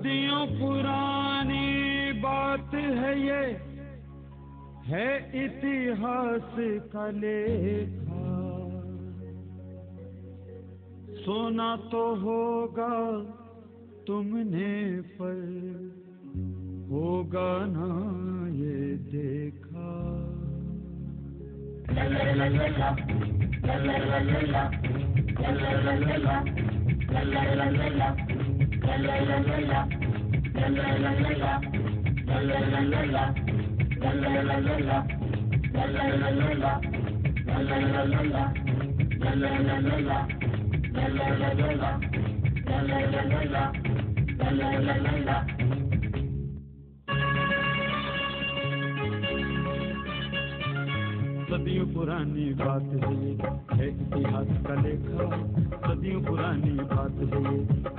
सदियों पुरानी बात है ये, है इतिहास का लेखा। सोना तो होगा तुमने पर होगा ना ये देखा। सदियों पुरानी बात है इतिहास का लेखा। सदियों पुरानी बात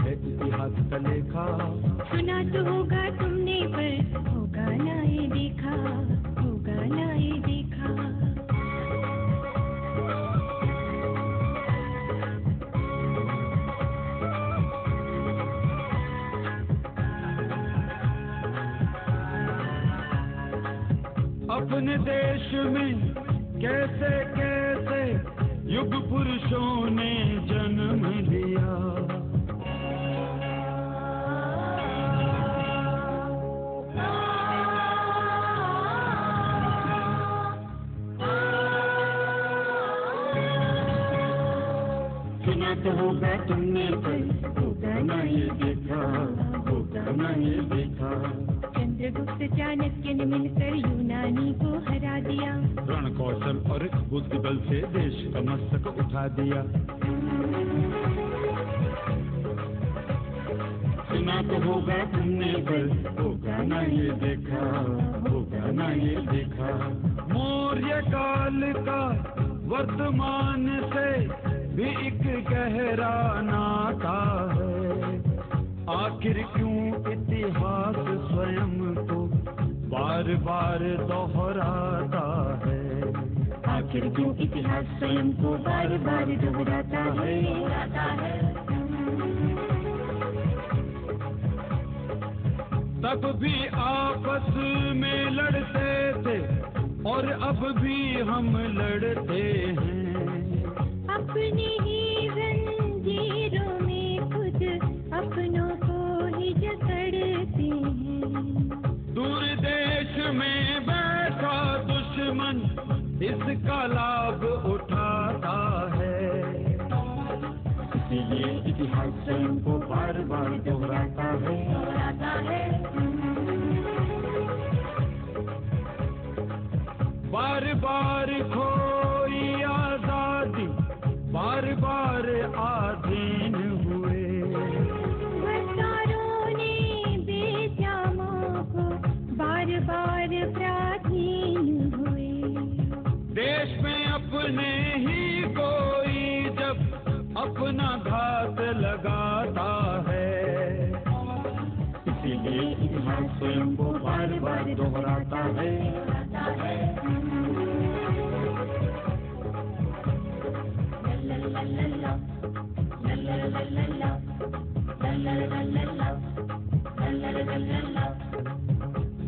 है इतिहास का लेखा। सुना तो होगा तुमने पर होगा ना ये देखा, होगा ना ये देखा। अपने देश में कैसे कैसे युग पुरुषों ने जन्म लिया। सुना तो होगा तुमने पर होगा ना ये देखा, होगा ना ये देखा। चंद्रगुप्त चाणक्य ने मिलकर यूनानी को हरा दिया। रण कौशल और बुद्धि बल से देश का मस्तक उठा दिया। सुना तो होगा तुमने पर होगा ना ये देखा, होगा ना ये देखा। मौर्य काल का वर्तमान से भी एक गहरा नाता है। आखिर क्यों इतिहास स्वयं को बार बार दोहराता है। आखिर क्यों इतिहास स्वयं को बार बार दोहराता है। तब भी आपस में लड़ते थे और अब भी हम लड़ते हैं। अपने ही जंजीरों में खुद अपनों को ही जकड़ते हैं। दूर देश में बैठा दुश्मन इसका लाभ उठाता है। इसीलिए इतिहास स्वयं को बार बार दोहराता है। बार बार खोई आजादी, बार बार आधीन हुए। सरकारों ने बेजामों को बार बार पराधीन हुए। देश में अपने ही कोई जब अपना घात लगाता है। इसीलिए इतिहास स्वयं को बार बार दोहराता है।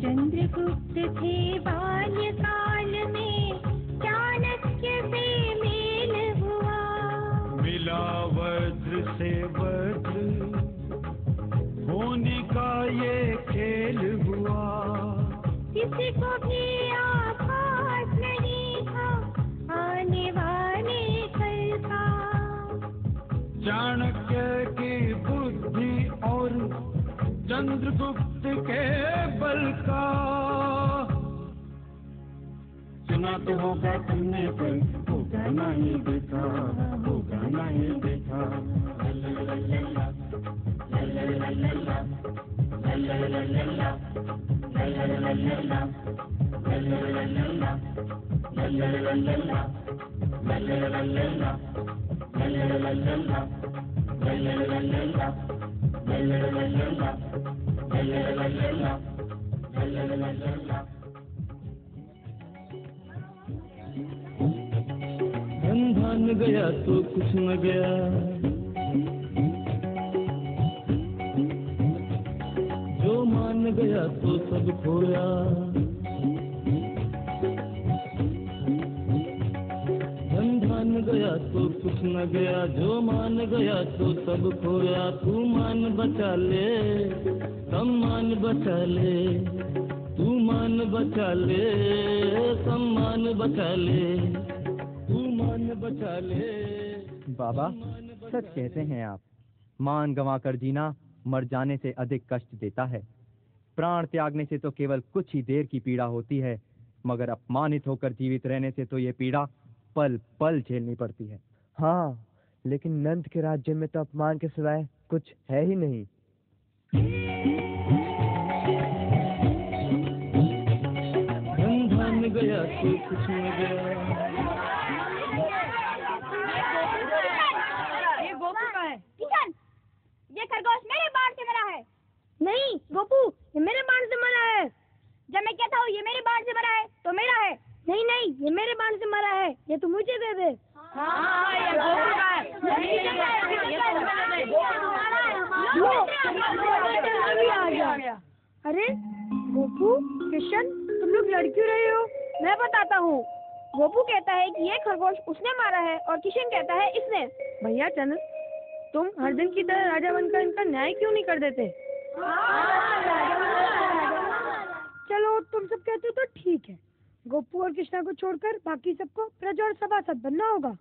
चंद्रगुप्त थे बाल्यकाल में चाणक्य से मेल हुआ। मिला वज्र से वज्र होने का ये खेल हुआ। किसी को भी आभास नहीं था आने वाले कल का। चाणक्य की बुद्धि और चंद्रगुप्त के बल का। सुना तो होगा तुमने पर होगा ना ये देखा, होगा ना ये देखा। धन न गया तो कुछ न गया। मान गया तो सब खोया। धन मान गया तो कुछ न गया, जो मान गया तो सब खोया। तू मान बचा ले, सम्मान बचा ले, तू मान बचा ले, सम्मान बचा ले, तू मान बचा ले। बाबा, सच कहते हैं आप, मान गंवाकर जीना मर जाने से अधिक कष्ट देता है। प्राण त्यागने से तो केवल कुछ ही देर की पीड़ा होती है, मगर अपमानित होकर जीवित रहने से तो ये पीड़ा पल पल झेलनी पड़ती है। हाँ, लेकिन नंद के राज्य में तो अपमान के सिवाय कुछ है ही नहीं। धन गया तो कुछ न गया। ये गोपू का है। किशन, ये खरगोश मेरे बाण से मरा है। नहीं गोपू, ये मेरे बाण से मरा है। जब मैं कहता हूँ ये मेरे बाण से मरा है तो मेरा है। नहीं नहीं, ये मेरे बाण से मरा है, ये तू मुझे दे दे। हाँ, ये गोपू का है। आ गया। अरे गोपू, किशन, तुम लोग लड़ क्यों रहे हो? मैं बताता हूँ। गोपू कहता है कि ये खरगोश उसने मारा है और किशन कहता है इसने। भैया चंद्र, तुम हर दिन की तरह राजा बनकर इनका न्याय क्यों नहीं कर देते? चलो तुम सब कहते हो तो ठीक है। गोपू और कृष्णा को छोड़कर बाकी सबको प्रजा और सभासद बनना होगा।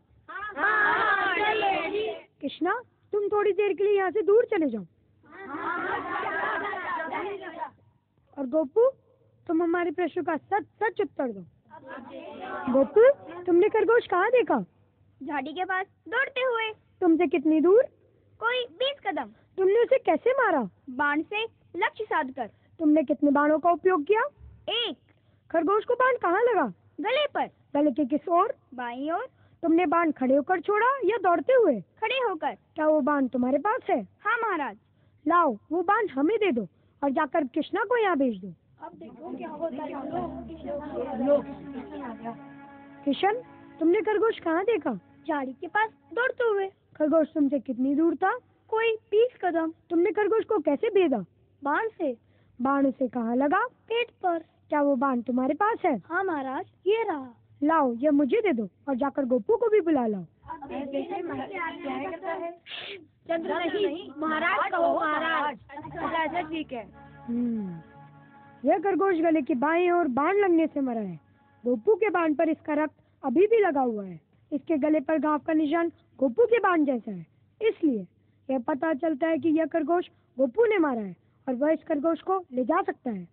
कृष्णा, तुम थोड़ी देर के लिए यहाँ से दूर चले जाओ। और गोपू, तुम हमारे प्रश्नों का सच सच उत्तर दो। गोपू, तुमने खरगोश कहाँ देखा? झाड़ी के पास दौड़ते हुए। तुमसे कितनी दूर? कोई 20 कदम। तुमने उसे कैसे मारा? बाण से लक्ष्य साधकर। तुमने कितने बाणों का उपयोग किया? 1। खरगोश को बाण कहाँ लगा? गले पर। गले के किस ओर? बाईं ओर। तुमने बाण खड़े होकर छोड़ा या दौड़ते हुए? खड़े होकर। क्या वो बाण तुम्हारे पास है? हाँ महाराज। लाओ, वो बाण हमें दे दो और जाकर कृष्णा को यहाँ भेज दो। अब देखो क्या होता है। किशन, तुमने खरगोश कहाँ देखा? झाड़ी के पास दौड़ते हुए। खरगोश तुमसे कितनी दूर था? कोई 20 कदम। तुमने खरगोश को कैसे भेजा? बाण से। बाण उसे कहाँ लगा? पेट पर। क्या वो बाण तुम्हारे पास है? हाँ महाराज, ये रहा। लाओ, ये मुझे दे दो और जाकर गोपू को भी बुला लाओ। चंद्र नहीं, महाराज कहो महाराज। ऐसा ठीक है। यह खरगोश गले की बाएं ओर बाण लगने से मरा है। गोपू के बाण पर इसका रक्त अभी भी लगा हुआ है। इसके गले पर घाव का निशान गोपू के बाण जैसा है। इसलिए यह पता चलता है कि यह खरगोश गोपू ने मारा है और वह इस खरगोश को ले जा सकता है।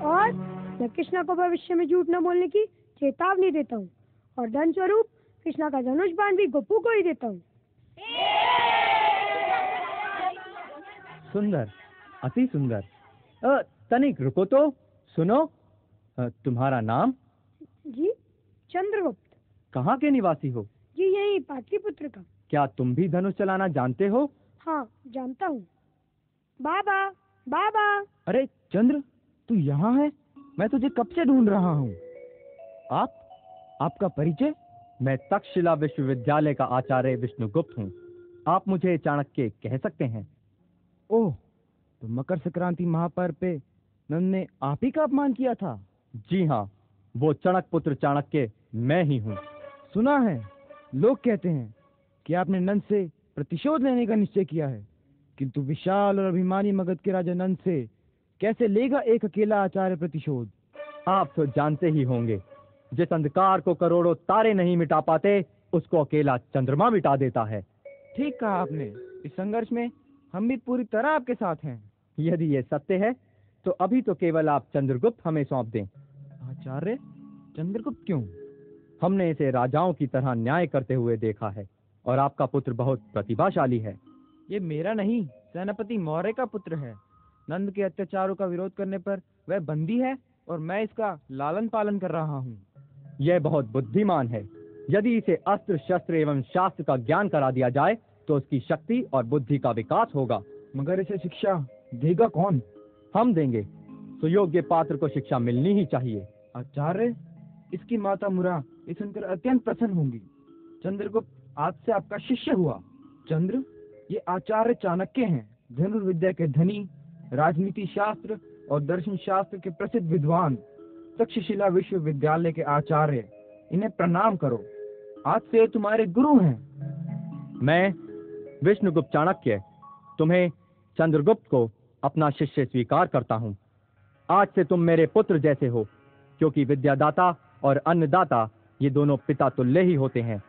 और मैं कृष्णा को भविष्य में झूठ न बोलने की चेतावनी देता हूँ और धन स्वरूप कृष्णा का धनुष बाण भी गोपू को ही देता हूँ। सुंदर, अति सुंदर। तनिक रुको तो, सुनो। तुम्हारा नाम? जी, चंद्रगुप्त। कहाँ के निवासी हो? जी, यही पाटलिपुत्र का। क्या तुम भी धनुष चलाना जानते हो? हाँ, जानता हूँ। बाबा, बाबा। अरे चंद्र, तू यहाँ है? मैं तुझे कब से ढूंढ रहा हूँ। आपका परिचय? मैं तक्षशिला विश्वविद्यालय का आचार्य विष्णुगुप्त हूँ। आप मुझे चाणक्य कह सकते हैं। ओह, तो मकर संक्रांति महापर्व पे नंद ने आप ही का अपमान किया था? जी हाँ, वो चाणक्य पुत्र चाणक्य मैं ही हूँ। सुना है, लोग कहते हैं कि आपने नंद से प्रतिशोध लेने का निश्चय किया है, किंतु विशाल और अभिमानी मगध के राजा नंद से कैसे लेगा एक अकेला आचार्य प्रतिशोध? आप तो जानते ही होंगे, जिस अंधकार को करोड़ों तारे नहीं मिटा पाते, उसको अकेला चंद्रमा मिटा देता है। ठीक कहा आपने। इस संघर्ष में हम भी पूरी तरह आपके साथ हैं। यदि ये सत्य है तो अभी तो केवल आप चंद्रगुप्त हमें सौंप दें। आचार्य चंद्रगुप्त क्यों? हमने इसे राजाओं की तरह न्याय करते हुए देखा है और आपका पुत्र बहुत प्रतिभाशाली है। ये मेरा नहीं, सेनापति मौर्य का पुत्र है। नंद के अत्याचारों का विरोध करने पर वह बंदी है और मैं इसका लालन पालन कर रहा हूँ। यह बहुत बुद्धिमान है। यदि इसे अस्त्र शस्त्र एवं शास्त्र का ज्ञान करा दिया जाए तो उसकी शक्ति और बुद्धि का विकास होगा। मगर इसे शिक्षा देगा कौन? हम देंगे। सुयोग्य पात्र को शिक्षा मिलनी ही चाहिए। आचार्य, इसकी माता मुरा ये सुनकर अत्यंत प्रसन्न होंगी। चंद्रगुप्त आज से आपका शिष्य हुआ। चंद्र, ये आचार्य चाणक्य हैं। धनुर्विद्या के धनी, राजनीति शास्त्र और दर्शन शास्त्र के प्रसिद्ध विद्वान, तक्षशिला विश्वविद्यालय के आचार्य, इन्हें प्रणाम करो। आज से तुम्हारे गुरु हैं। मैं विष्णुगुप्त चाणक्य तुम्हें चंद्रगुप्त को अपना शिष्य स्वीकार करता हूँ। आज से तुम मेरे पुत्र जैसे हो, क्योंकि विद्यादाता और अन्नदाता ये दोनों पिता तुल्य ही होते हैं।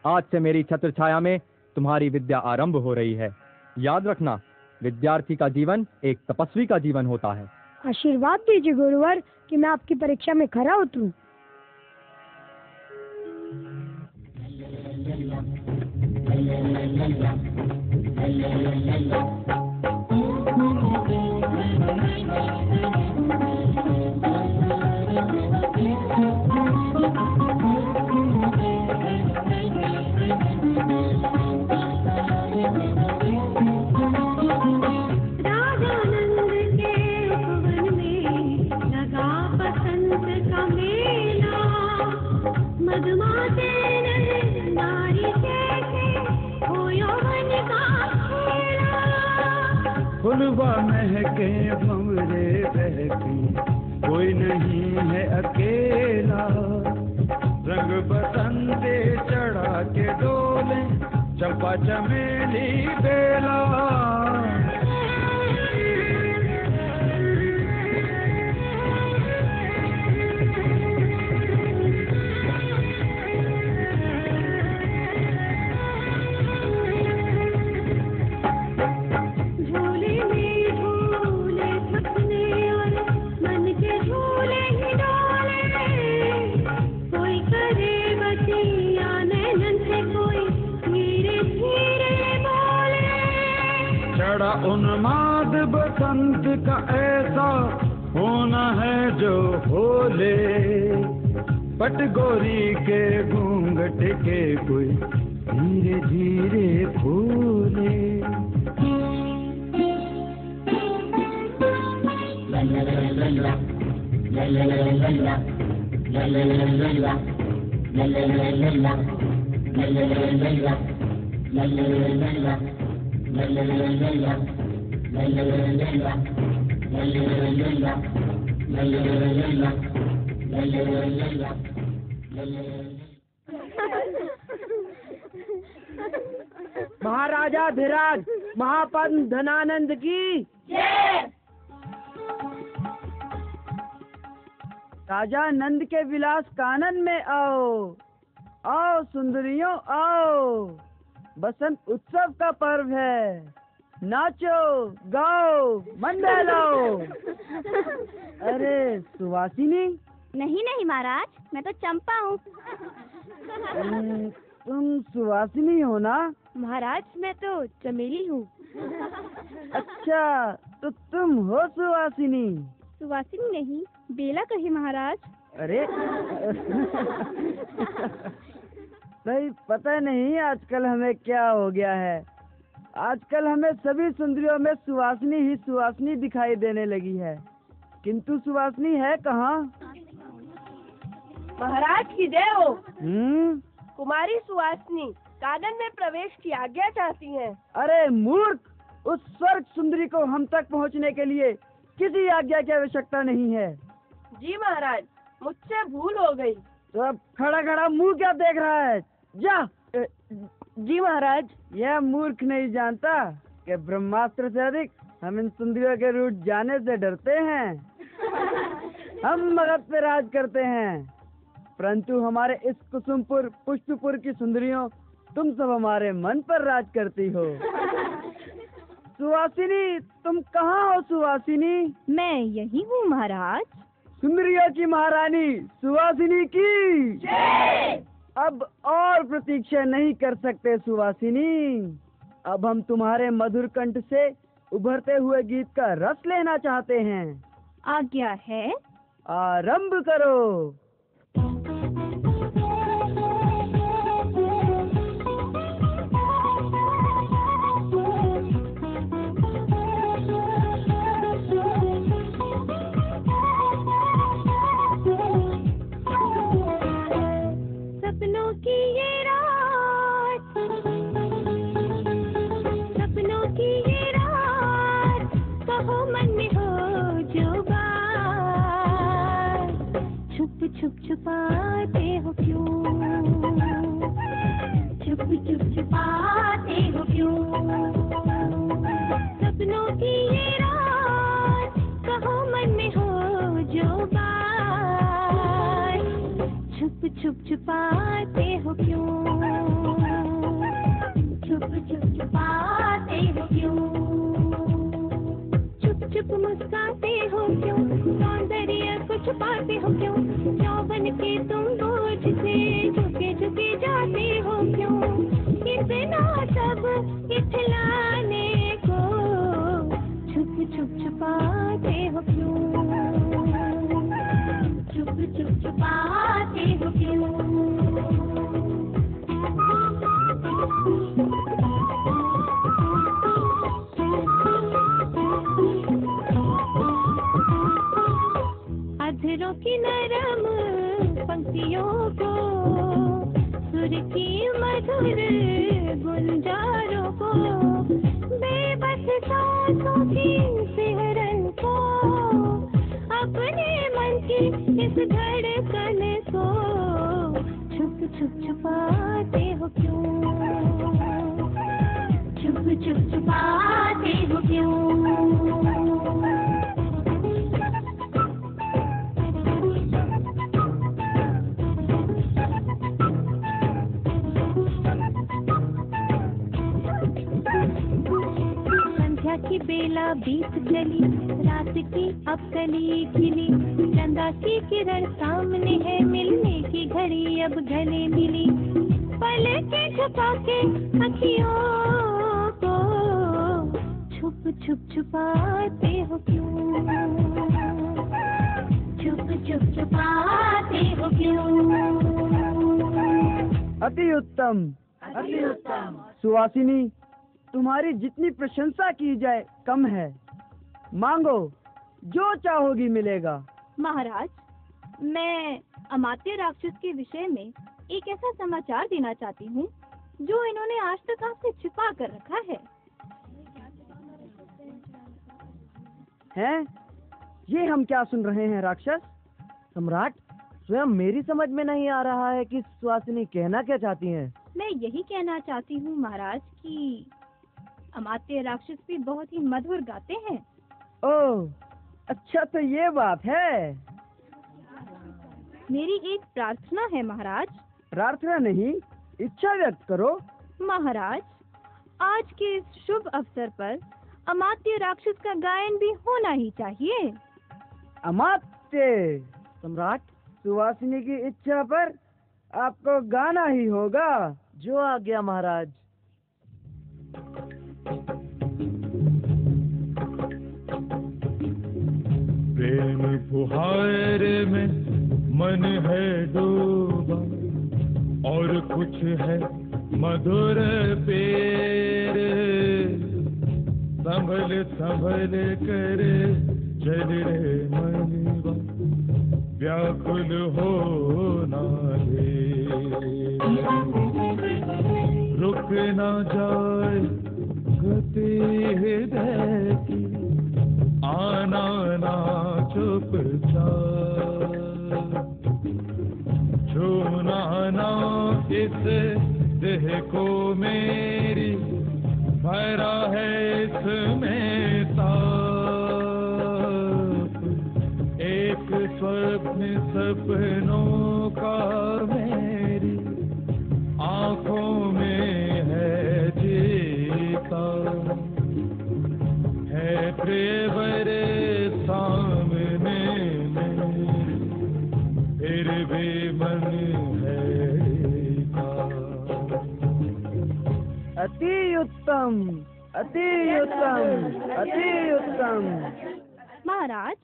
आज से मेरी छत्र छाया में तुम्हारी विद्या आरंभ हो रही है। याद रखना, विद्यार्थी का जीवन एक तपस्वी का जीवन होता है। आशीर्वाद दीजिए गुरुवर कि मैं आपकी परीक्षा में खरा उतरूं। फुलवा महके भंवरे बहकी, कोई नहीं है अकेला। रंग बसंते चढ़ा के डोले, चंपा चमेली बेला। चढ़ा उन्माद बसंत का ऐसा होना है जो होले, पटगोरी के घूंघट के कोई धीरे धीरे खोले। महाराजा धीराज महापद्म धनानंद की जय। राजा नंद के विलास कानन में आओ, आओ सुंदरियों आओ। बसंत उत्सव का पर्व है, नाचो गाओ मंडलो। अरे सुवासिनी? नहीं नहीं महाराज, मैं तो चंपा हूँ। तुम सुवासिनी हो ना? महाराज मैं तो चमेली हूँ। अच्छा, तो तुम हो सुवासिनी? सुवासिनी नहीं, बेला कही महाराज। अरे नहीं, पता नहीं आजकल हमें क्या हो गया है। आजकल हमें सभी सुंदरियों में सुवासिनी ही सुवासिनी दिखाई देने लगी है, किंतु सुवासिनी है कहाँ? महाराज की जय हो। कुमारी सुवासिनी कानन में प्रवेश की आज्ञा चाहती हैं। अरे मूर्ख, उस स्वर्ग सुंदरी को हम तक पहुंचने के लिए किसी आज्ञा की आवश्यकता नहीं है। जी महाराज, मुझसे भूल हो गई। तो अब खड़ा खड़ा मुंह क्या देख रहा है? जा। जी महाराज। यह मूर्ख नहीं जानता कि ब्रह्मास्त्र से अधिक हम इन सुंदरियों के रूठ जाने से डरते हैं। हम मगध पे राज करते हैं, परंतु हमारे इस कुसुमपुर पुष्पपुर की सुंदरियों, तुम सब हमारे मन पर राज करती हो। सुवासिनी, तुम कहाँ हो सुवासिनी? मैं यही हूँ महाराज। सुंदरियों की महारानी सुवासिनी की जय। अब और प्रतीक्षा नहीं कर सकते सुवासिनी। अब हम तुम्हारे मधुर कंठ से उभरते हुए गीत का रस लेना चाहते हैं। आज्ञा है। आरंभ करो। सपनों की ये रात, सपनों की ये रात छुप छुपाते हो क्यों, छुप छुप छुपाते हो क्यों, सपनों की ये रात कहो मन में हो जो बात, छुप छुप छुपाते हो क्यों, छुप छुप छुपाते हो क्यों, चुप चुप मुस्काते हो क्यों, सौंदर्य को छुपाते हो क्यों, यौवन के तुम बोझ से झुके झुके जाते हो क्यों, इतना सब इतलाने को छुप छुप छुपाते हो क्यों, छुप छुप छुपाते हो क्यों। अधरों की नरम पंक्तियों को, सुर की मधुर गुलजारों को, बेबस सांसों की सिहरन को, अपने मन की इस धड़कन को छुप छुप छुपाते हो क्यों, छुप छुप छुपाते हो क्यों। की बेला बीत चली, रात की अब कली खिली, चंदा की किरण सामने है, मिलने की घड़ी अब गले मिली, पलकें झुका के अखियों को छुप छुप छुपाते हो क्यों, छुप छुप छुपाते हो क्यों। अति उत्तम, अति उत्तम। सुवासिनी, तुम्हारी जितनी प्रशंसा की जाए कम है, मांगो जो चाहोगी मिलेगा। महाराज, मैं अमात्य राक्षस के विषय में एक ऐसा समाचार देना चाहती हूँ जो इन्होंने आज तक आपसे छिपा कर रखा है। हैं? ये हम क्या सुन रहे हैं राक्षस? सम्राट, स्वयं मेरी समझ में नहीं आ रहा है कि सुवासिनी कहना क्या चाहती हैं। मैं यही कहना चाहती हूँ महाराज कि अमात्य राक्षस भी बहुत ही मधुर गाते हैं। ओह, अच्छा तो ये बात है। मेरी एक प्रार्थना है महाराज। प्रार्थना नहीं, इच्छा व्यक्त करो। महाराज, आज के इस शुभ अवसर पर अमात्य राक्षस का गायन भी होना ही चाहिए। अमात्य सम्राट, सुवासिनी की इच्छा पर आपको गाना ही होगा। जो आज्ञा महाराज। प्रेम फुहार में मन है डूबा और कुछ है मधुर पेर, संभल संभल कर चल रे मनवा, व्याकुल हो ना दे, रुक ना जाए गति हृदय की, आना ना चुपचाप, छूना ना इस देह को मेरी, भरा है इसमें ताप, एक स्वप्न सपनों का मेरी आँखों में है जीता, है प्रेवर सामने मेरे, फिर भी मन है का। अति उत्तम, अति उत्तम, अति उत्तम। महाराज,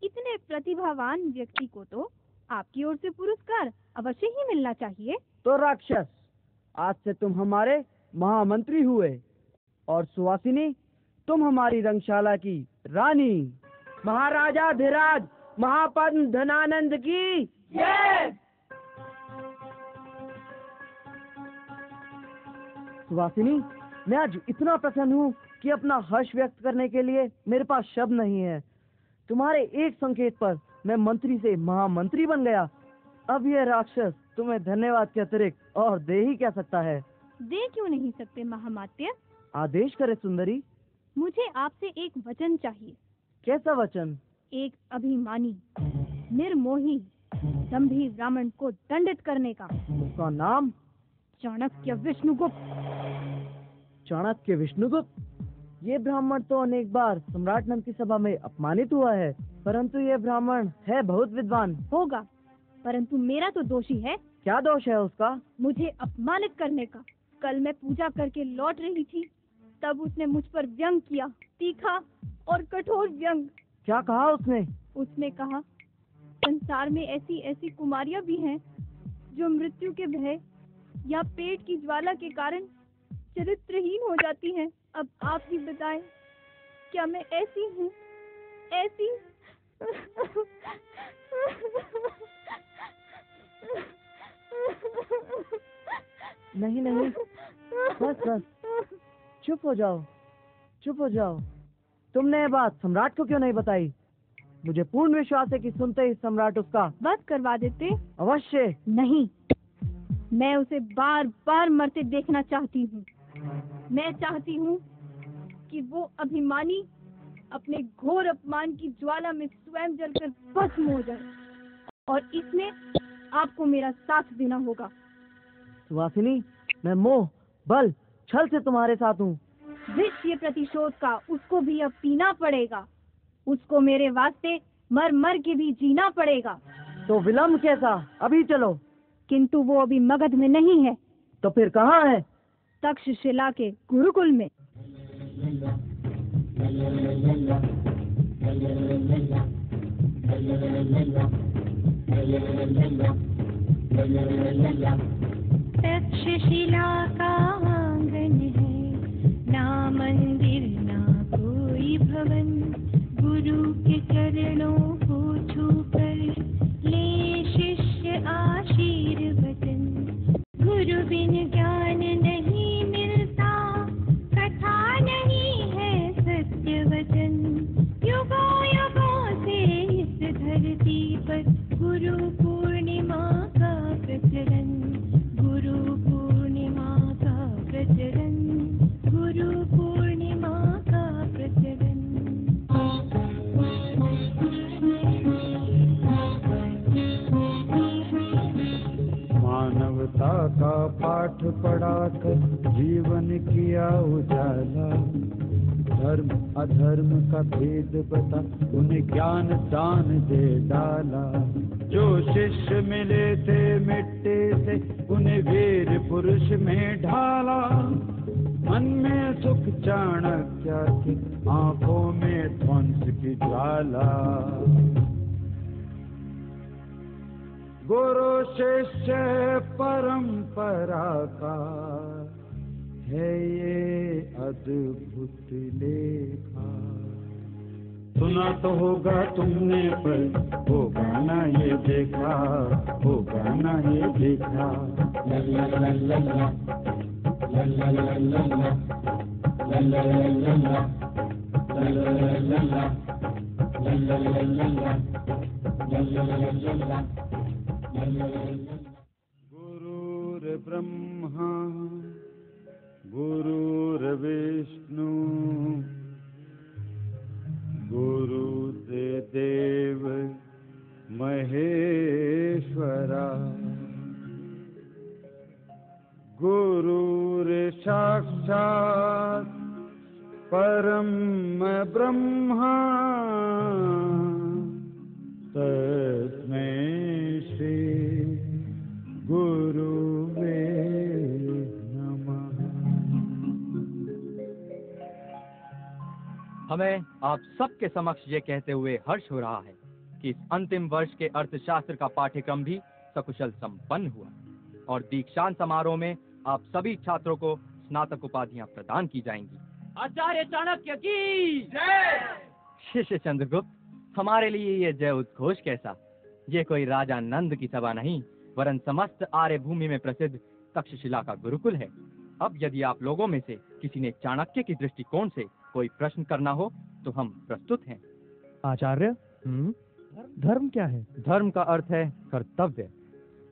इतने प्रतिभावान व्यक्ति को तो आपकी ओर से पुरस्कार अवश्य ही मिलना चाहिए। तो राक्षस, आज से तुम हमारे महामंत्री हुए और सुवासिनी तुम हमारी रंगशाला की रानी। महाराजा धीराज महापद्म धनानंद की जय। सुवासिनी, मैं आज इतना प्रसन्न हूँ कि अपना हर्ष व्यक्त करने के लिए मेरे पास शब्द नहीं है। तुम्हारे एक संकेत पर मैं मंत्री से महामंत्री बन गया। अब यह राक्षस तुम्हें धन्यवाद के अतिरिक्त और दे ही क्या सकता है? दे क्यों नहीं सकते महामात्य? आदेश करे सुंदरी। मुझे आपसे एक वचन चाहिए। कैसा वचन? एक अभिमानी, निर्मोही, दंभी ब्राह्मण को दंडित करने का। उसका नाम? चाणक्य विष्णुगुप्त। चाणक्य विष्णुगुप्त? ये ब्राह्मण तो अनेक बार सम्राट नंद की सभा में अपमानित हुआ है, परंतु ये ब्राह्मण है बहुत विद्वान। होगा, परंतु मेरा तो दोषी है। क्या दोष है उसका? मुझे अपमानित करने का। कल मैं पूजा करके लौट रही थी, तब उसने मुझ पर व्यंग किया, तीखा और कठोर व्यंग। क्या कहा उसने? उसने कहा, संसार में ऐसी ऐसी कुमारियां भी हैं जो मृत्यु के भय या पेट की ज्वाला के कारण चरित्रहीन हो जाती हैं। अब आप ही बताएं, क्या मैं ऐसी हूँ? ऐसी? नहीं नहीं, बस बस, चुप हो जाओ, चुप हो जाओ। तुमने ये बात सम्राट को क्यों नहीं बताई? मुझे पूर्ण विश्वास है कि सुनते ही सम्राट उसका वध करवा देते। अवश्य नहीं, मैं उसे बार बार मरते देखना चाहती हूँ। मैं चाहती हूँ कि वो अभिमानी अपने घोर अपमान की ज्वाला में स्वयं जलकर भस्म हो जाए, और इसमें आपको मेरा साथ देना होगा। सुवासिनी, मैं मोह, बल, छल से तुम्हारे साथ हूँ। विष ये प्रतिशोध का उसको भी अब पीना पड़ेगा। उसको मेरे वास्ते मर मर के भी जीना पड़ेगा। तो विलम्ब कैसा? अभी चलो। किंतु वो अभी मगध में नहीं है। तो फिर कहाँ है? तक्षशिला के गुरुकुल में। तक्षशिला का आंगन है, ना मंदिर ना कोई भवन। गुरु के चरणों को छूकर ले शिष्य आशीर्वचन। गुरु बिन ज्ञान नहीं मिलता, कथा नहीं है सत्य वचन। युगों युगों से इस धरती पर गुरु पूर्णिमा का प्रचलन। गुरु पूर्णिमा का प्रचलन। गुरु पूर्णिमा का प्रचलन। मानवता का पाठ पढ़ाकर जीवन किया उजाला। धर्म अधर्म का भेद बता उन्हें ज्ञान दान दे डाला। जो शिष्य मिले थे मिट्टी से उन्हें वीर पुरुष में ढाला। मन में सुख चाणक्य की, आंखों में ध्वंस की ज्वाला। गुरु शिष्य परंपरा का है ये अद्भुत लेखा। सुना तो होगा तुमने पर होगा ना ये देखा। होगा ना ये देखा। ला ला ला ला ला ला ला ला ला ला ला ला ला ला ला। गुरुर्ब्रह्मा गुरुर्विष्णु गुरुर्देव महेश्वरा। गुरुर्साक्षात् परम ब्रह्मा। तस्मै श्री गुरुवे नमः। हमें आप सबके समक्ष ये कहते हुए हर्ष हो रहा है कि इस अंतिम वर्ष के अर्थशास्त्र का पाठ्यक्रम भी सकुशल संपन्न हुआ और दीक्षांत समारोह में आप सभी छात्रों को स्नातक उपाधियां प्रदान की जाएंगी। आचार्य चाणक्य की जय। शिष्य चंद्रगुप्त, हमारे लिए ये जय उद्घोष कैसा? ये कोई राजा नंद की सभा नहीं, वरन समस्त आर्य भूमि में प्रसिद्ध तक्षशिला का गुरुकुल है। अब यदि आप लोगों में से किसी ने चाणक्य की दृष्टिकोण से कोई प्रश्न करना हो तो हम प्रस्तुत हैं। आचार्य, धर्म क्या है? धर्म का अर्थ है कर्तव्य।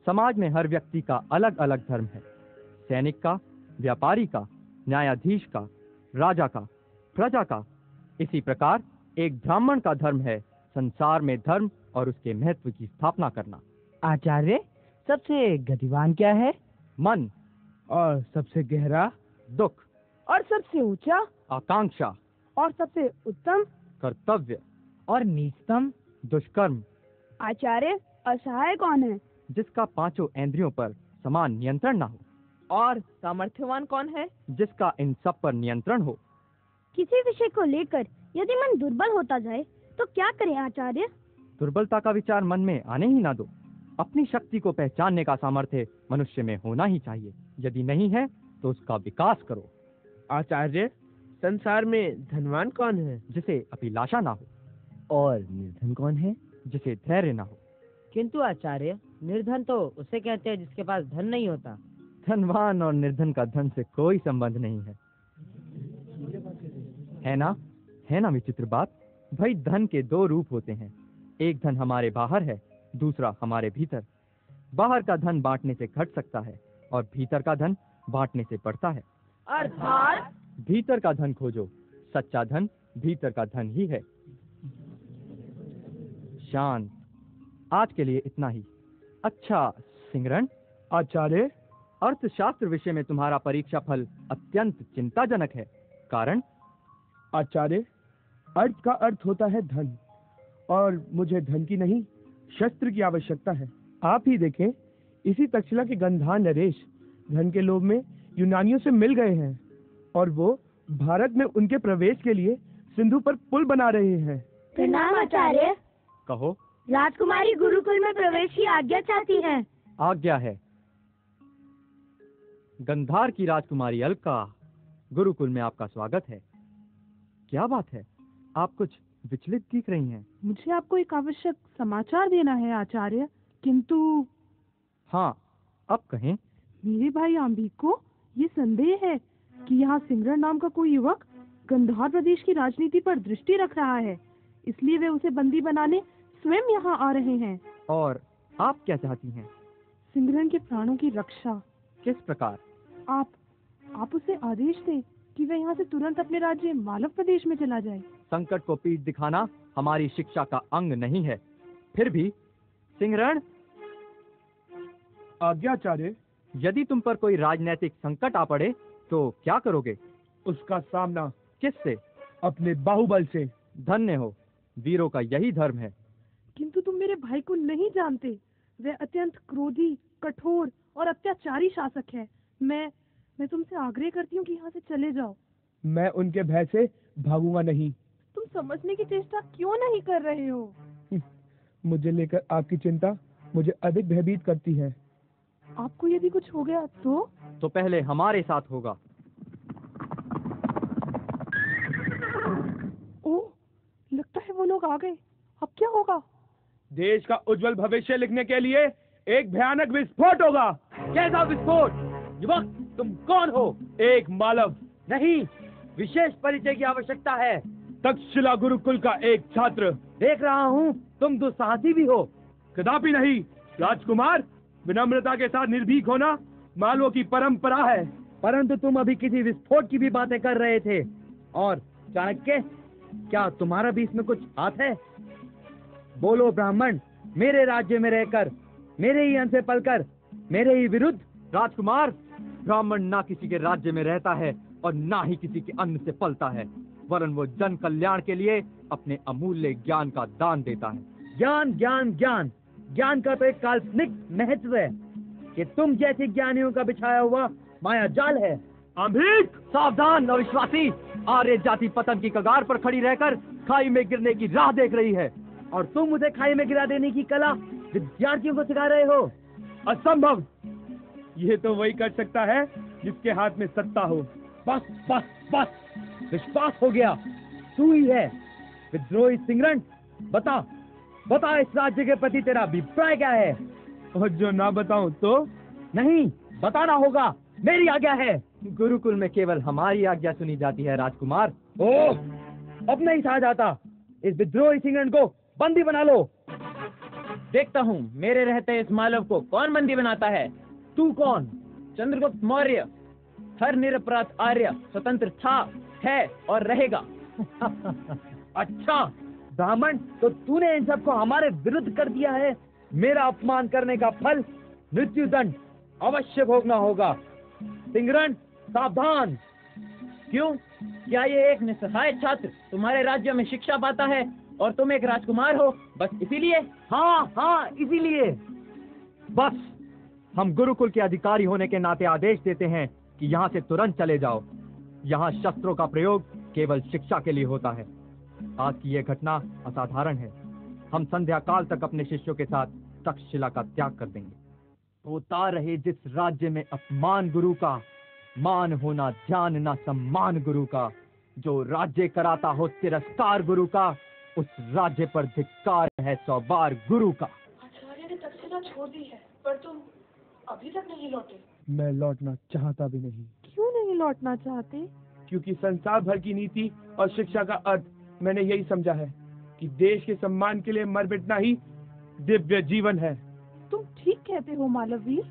समाज में हर व्यक्ति का अलग अलग धर्म है। सैनिक का, व्यापारी का, न्यायाधीश का, राजा का, प्रजा का। इसी प्रकार एक ब्राह्मण का धर्म है संसार में धर्म और उसके महत्व की स्थापना करना। आचार्य, सबसे गतिवान क्या है? मन। और सबसे गहरा? दुख। और सबसे ऊंचा? आकांक्षा। और सबसे उत्तम? कर्तव्य। और नीचतम? दुष्कर्म। आचार्य, असहाय कौन है? जिसका पांचों इंद्रियों पर समान नियंत्रण ना हो। और सामर्थ्यवान कौन है? जिसका इन सब पर नियंत्रण हो। किसी विषय को लेकर यदि मन दुर्बल होता जाए तो क्या करें आचार्य? दुर्बलता का विचार मन में आने ही ना दो। अपनी शक्ति को पहचानने का सामर्थ्य मनुष्य में होना ही चाहिए। यदि नहीं है तो उसका विकास करो। आचार्य, संसार में धनवान कौन है? जिसे अभिलाषा ना हो। और निर्धन कौन है? जिसे धैर्य ना हो। किंतु आचार्य, निर्धन तो उसे कहते हैं जिसके पास धन नहीं होता। धनवान और निर्धन का धन से कोई संबंध नहीं है। है ना विचित्र बात? भाई, धन के दो रूप होते हैं। एक धन हमारे बाहर है, दूसरा हमारे भीतर। बाहर का धन बांटने से घट सकता है और भीतर का धन बांटने से बढ़ता है। अर्थात भीतर का धन खोजो। सच्चा धन भीतर का धन ही है। शांत। आज के लिए इतना ही। अच्छा सिमरन। आचार्य, अर्थशास्त्र विषय में तुम्हारा परीक्षा फल अत्यंत चिंताजनक है। कारण? आचार्य, अर्थ का अर्थ होता है धन, और मुझे धन की नहीं, शस्त्र की आवश्यकता है। आप ही देखें, इसी तक्षशिला के गंधार नरेश धन के लोभ में यूनानियों से मिल गए हैं, और वो भारत में उनके प्रवेश के लिए सिंधु पर पुल बना रहे हैं। प्रणाम आचार्य। कहो। राजकुमारी गुरुकुल में प्रवेश की आज्ञा चाहती हैं। आज्ञा है। गंधार की राजकुमारी अलका, गुरुकुल में आपका स्वागत है। क्या बात है, आप कुछ विचलित दिख रही हैं। मुझे आपको एक आवश्यक समाचार देना है आचार्य, किंतु। हाँ, अब कहें। मेरे भाई आम्बिक को ये संदेह है कि यहाँ सिमरन नाम का कोई युवक गंधार प्रदेश की राजनीति पर दृष्टि रख रहा है, इसलिए वे उसे बंदी बनाने स्वयं यहाँ आ रहे हैं। और आप क्या चाहती हैं? सिमरन के प्राणों की रक्षा। किस प्रकार? आप उसे आदेश दें कि वह यहाँ से तुरंत अपने राज्य मालव प्रदेश में चला जाए। संकट को पीठ दिखाना हमारी शिक्षा का अंग नहीं है। फिर भी सिमरन। आज्ञाचार्य। यदि तुम पर कोई राजनीतिक संकट आ पड़े तो क्या करोगे? उसका सामना किससे? अपने बाहुबल से। धन्य हो, वीरों का यही धर्म है। किंतु तुम मेरे भाई को नहीं जानते। वह अत्यंत क्रोधी, कठोर और अत्याचारी शासक है। मैं तुमसे आग्रह करती हूँ कि यहाँ से चले जाओ। मैं उनके भय से भागूंगा नहीं। तुम समझने की चेष्टा क्यों नहीं कर रहे हो? मुझे लेकर आपकी चिंता मुझे अधिक भयभीत करती है। आपको यदि कुछ हो गया तो पहले हमारे साथ होगा। ओह, लगता है वो लोग आ गए। अब क्या होगा? देश का उज्जवल भविष्य लिखने के लिए एक भयानक विस्फोट होगा। कैसा विस्फोट? युवक, तुम कौन हो? एक मालव नहीं, विशेष परिचय की आवश्यकता है। तक्षशिला गुरुकुल का एक छात्र। देख रहा हूँ तुम दुस्साहसी भी हो। कदापि नहीं राजकुमार, विनम्रता के साथ निर्भीक होना मालवों की परंपरा है। परंतु तुम अभी किसी विस्फोट की भी बातें कर रहे थे। और चाणक्य, क्या तुम्हारा भी इसमें कुछ हाथ है? बोलो ब्राह्मण, मेरे राज्य में रहकर, मेरे ही अंश से पलकर, मेरे ही विरुद्ध। राजकुमार, ब्राह्मण ना किसी के राज्य में रहता है और ना ही किसी के अन्न से पलता है, वरन वो जन कल्याण के लिए अपने अमूल्य ज्ञान का दान देता है। ज्ञान ज्ञान ज्ञान ज्ञान का तो एक काल्पनिक महत्व है कि तुम जैसे ज्ञानियों का बिछाया हुआ माया जाल है। अम्बिक, सावधान अविश्वासी। आर्य जाति पतन की कगार पर खड़ी रहकर खाई में गिरने की राह देख रही है, और तुम उसे खाई में गिरा देने की कला विद्यार्थियों को सिखा रहे हो। असंभव। ये तो वही कर सकता है जिसके हाथ में सत्ता हो। बस बस बस, विश्वास हो गया, तू ही है विद्रोही सिमरन। बता बता, इस राज्य के प्रति तेरा अभिप्राय क्या है? और जो ना बताऊं तो? नहीं, बताना होगा, मेरी आज्ञा है। गुरुकुल में केवल हमारी आज्ञा सुनी जाती है राजकुमार। ओह, अब नहीं सहा जाता। इस विद्रोही सिमरन को बंदी बना लो। देखता हूँ मेरे रहते इस मालव को कौन बंदी बनाता है। तू कौन? चंद्रगुप्त मौर्य, हर निरपराध आर्य स्वतंत्र था, है और रहेगा। अच्छा ब्राह्मण, तो तूने इन सबको हमारे विरुद्ध कर दिया है। मेरा अपमान करने का फल मृत्यु दंड अवश्य भोगना होगा। सिंगरण सावधान। क्यों? क्या ये एक निस्सहाय छात्र तुम्हारे राज्य में शिक्षा पाता है और तुम एक राजकुमार हो, बस इसीलिए? हाँ, इसीलिए। बस, हम गुरुकुल के अधिकारी होने के नाते आदेश देते हैं कि यहाँ से तुरंत चले जाओ। यहाँ शस्त्रों का प्रयोग केवल शिक्षा के लिए होता है। आज की यह घटना असाधारण है। हम संध्या काल तक अपने शिष्यों के साथ तक्षशिला का त्याग कर देंगे। होता रहे जिस राज्य में अपमान गुरु का, मान होना ध्यान ना सम्मान गुरु का। जो राज्य कराता हो तिरस्कार गुरु का, उस राज्य पर धिक्कार है 100 बार गुरु का। आचार्य ने तक्षशिला छोड़ दी है, पर तुम अभी तक नहीं लौटे। मैं लौटना चाहता भी नहीं। क्यों नहीं लौटना चाहते? क्योंकि संसार भर की नीति और शिक्षा का अर्थ मैंने यही समझा है कि देश के सम्मान के लिए मर मिटना ही दिव्य जीवन है। तुम ठीक कहते हो मालवीर,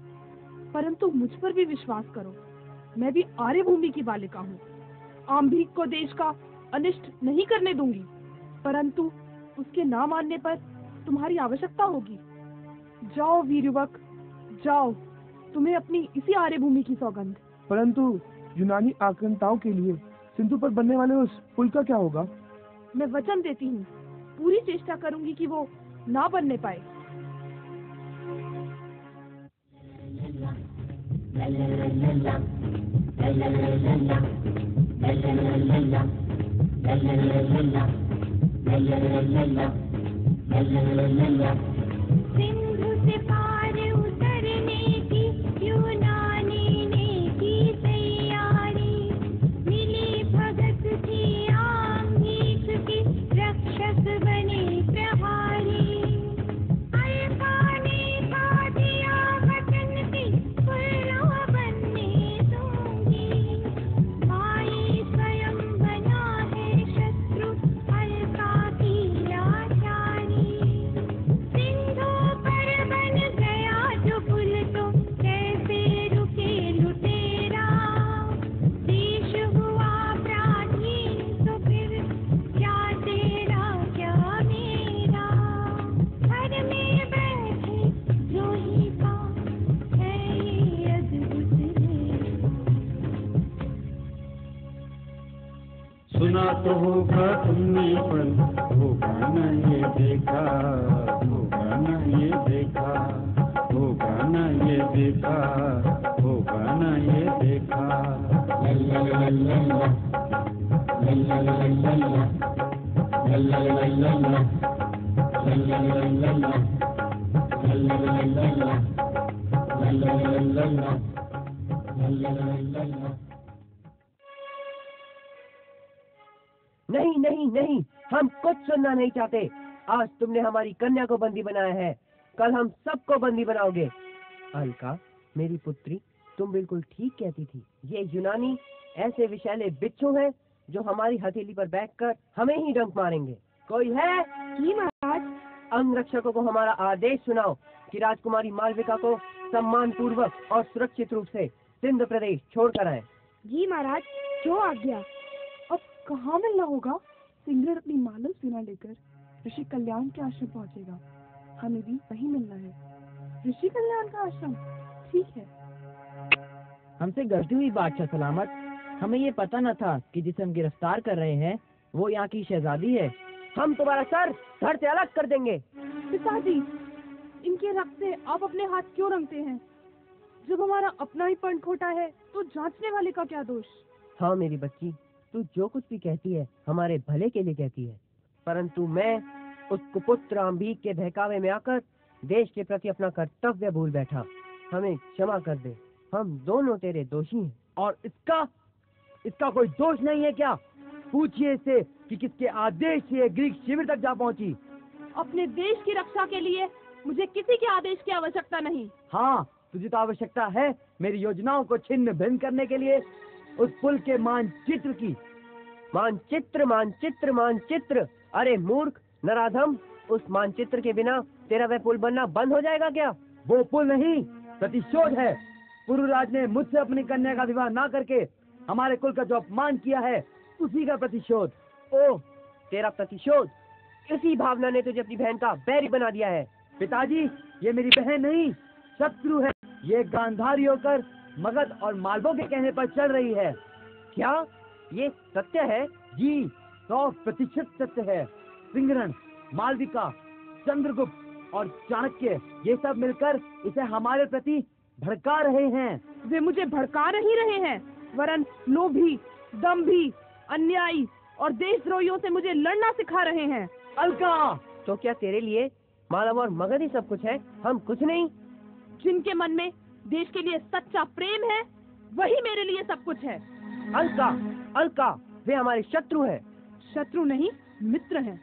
परंतु मुझ पर भी विश्वास करो। मैं भी आर्य भूमि की बालिका हूँ। आम्भीक को देश का अनिष्ट नहीं करने दूंगी, परंतु उसके ना मानने पर तुम्हारी आवश्यकता होगी। जाओ वीर युवक, जाओ, तुम्हें अपनी इसी आर्य भूमि की सौगंध। परंतु यूनानी आक्रांताओं के लिए सिंधु पर बनने वाले उस पुल का क्या होगा? मैं वचन देती हूँ, पूरी चेष्टा करूंगी कि वो ना बनने पाए। सिंधु से पार उतरने की यूनानी ने की तैयारी। मिली भगत थी आम्भीक की, रक्षक बने प्रहारी। अलका ने खा दिया वचन की, पुल्ला बनने दूंगी। माई स्वयं बना है शत्रु, अलका की लाचारी। सिंधु पर बन गया जो पुल, तो कैसे रुके लुटेरा। देश हुआ प्राचीन, तो फिर क्या तेरा क्या मेरा। घर में बैठे द्रोही का है ये अद्भुत लेखा। सुना तो होगा तुमने पर होगा न ये देखा, होगा न ये देखा, होगा न ये देखा, होगा न ये देखा। लल्ला लल्ला लल्ला लल्ला लल्ला लल्ला लल्ला। नहीं नहीं नहीं, हम कुछ सुनना नहीं चाहते। आज तुमने हमारी कन्या को बंदी बनाया है, कल हम सबको बंदी बनाओगे। अलका मेरी पुत्री, तुम बिल्कुल ठीक कहती थी। ये यूनानी ऐसे विषैले बिच्छू हैं जो हमारी हथेली पर बैठकर हमें ही डंक मारेंगे। कोई है? जी महाराज। अंगरक्षकों को हमारा आदेश सुनाओ कि राजकुमारी मालविका को सम्मान पूर्वक और सुरक्षित रूप से सिंध प्रदेश छोड़ कर आए। जी महाराज, जो आज्ञा। अब कहाँ मिलना होगा? सिंगरण अपनी मालव सेना लेकर ऋषि कल्याण के आश्रम पहुँचेगा। हमें भी वहीं मिलना है। ऋषि कल्याण का आश्रम? ठीक है। हमसे गलती हुई बादशाह सलामत। हमें ये पता न था कि जिसे हम गिरफ्तार कर रहे हैं वो यहाँ की शहजादी है। हम तुम्हारा सर धड़ से अलग कर देंगे। पिताजी, इनके रक्त से आप अपने हाथ क्यों रंगते हैं? जब हमारा अपना ही पंड खोटा है तो जांचने वाले का क्या दोष? हाँ मेरी बच्ची, तू जो कुछ भी कहती है हमारे भले के लिए कहती है, परंतु मैं उस कुपुत्र आम्भीक के बहकावे में आकर देश के प्रति अपना कर्तव्य भूल बैठा। हमें क्षमा कर दे, हम दोनों तेरे दोषी हैं। और इसका कोई दोष नहीं है क्या? पूछिए इससे कि किसके आदेश से ग्रीक शिविर तक जा पहुंची। अपने देश की रक्षा के लिए मुझे किसी के आदेश की आवश्यकता नहीं। हाँ, तुझे तो आवश्यकता है मेरी योजनाओं को छिन्न भिन्न करने के लिए। उस पुल के मानचित्र की। मानचित्र मानचित्र मानचित्र? अरे मूर्ख नराधम, उस मानचित्र के बिना तेरा वह पुल बनना बंद हो जाएगा क्या? वो पुल नहीं, प्रतिशोध है। पुरुराज ने मुझसे अपनी कन्या का विवाह ना करके हमारे कुल का जो अपमान किया है, उसी का प्रतिशोध। ओह, तेरा प्रतिशोध? इसी भावना ने तुझे अपनी बहन का बैरी बना दिया है। पिताजी, ये मेरी बहन नहीं, शत्रु है। ये गांधारी होकर मगध और मालवों के कहने पर चल रही है। क्या ये सत्य है? जी, 100% सत्य है। सिंगरण, मालविका, चंद्रगुप्त और चाणक्य, ये सब मिलकर इसे हमारे प्रति भड़का रहे हैं। वे मुझे भड़का नहीं रहे हैं, वरन लोभी, दंभी, अन्यायी और देशद्रोहियों से मुझे लड़ना सिखा रहे हैं। अलका, तो क्या तेरे लिए मालव और मगध ही सब कुछ है, हम कुछ नहीं? जिनके मन में देश के लिए सच्चा प्रेम है, वही मेरे लिए सब कुछ है। अलका, अलका, वे हमारे शत्रु हैं। शत्रु नहीं, मित्र हैं।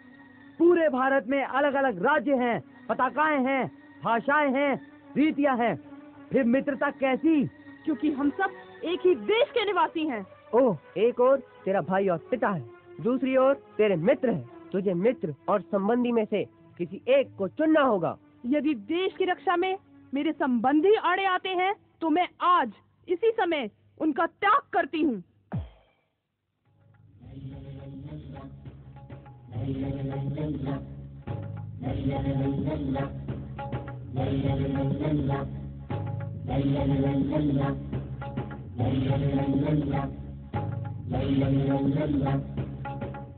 पूरे भारत में अलग अलग राज्य हैं, पताकाएं हैं, भाषाएं हैं, रीतियां हैं, फिर मित्रता कैसी? क्योंकि हम सब एक ही देश के निवासी हैं। ओह, एक और तेरा भाई और पिता है, दूसरी ओर तेरे मित्र हैं। तुझे मित्र और संबंधी में से किसी एक को चुनना होगा। यदि देश की रक्षा में मेरे संबंधी आड़े आते हैं, तो मैं आज इसी समय उनका त्याग करती हूँ।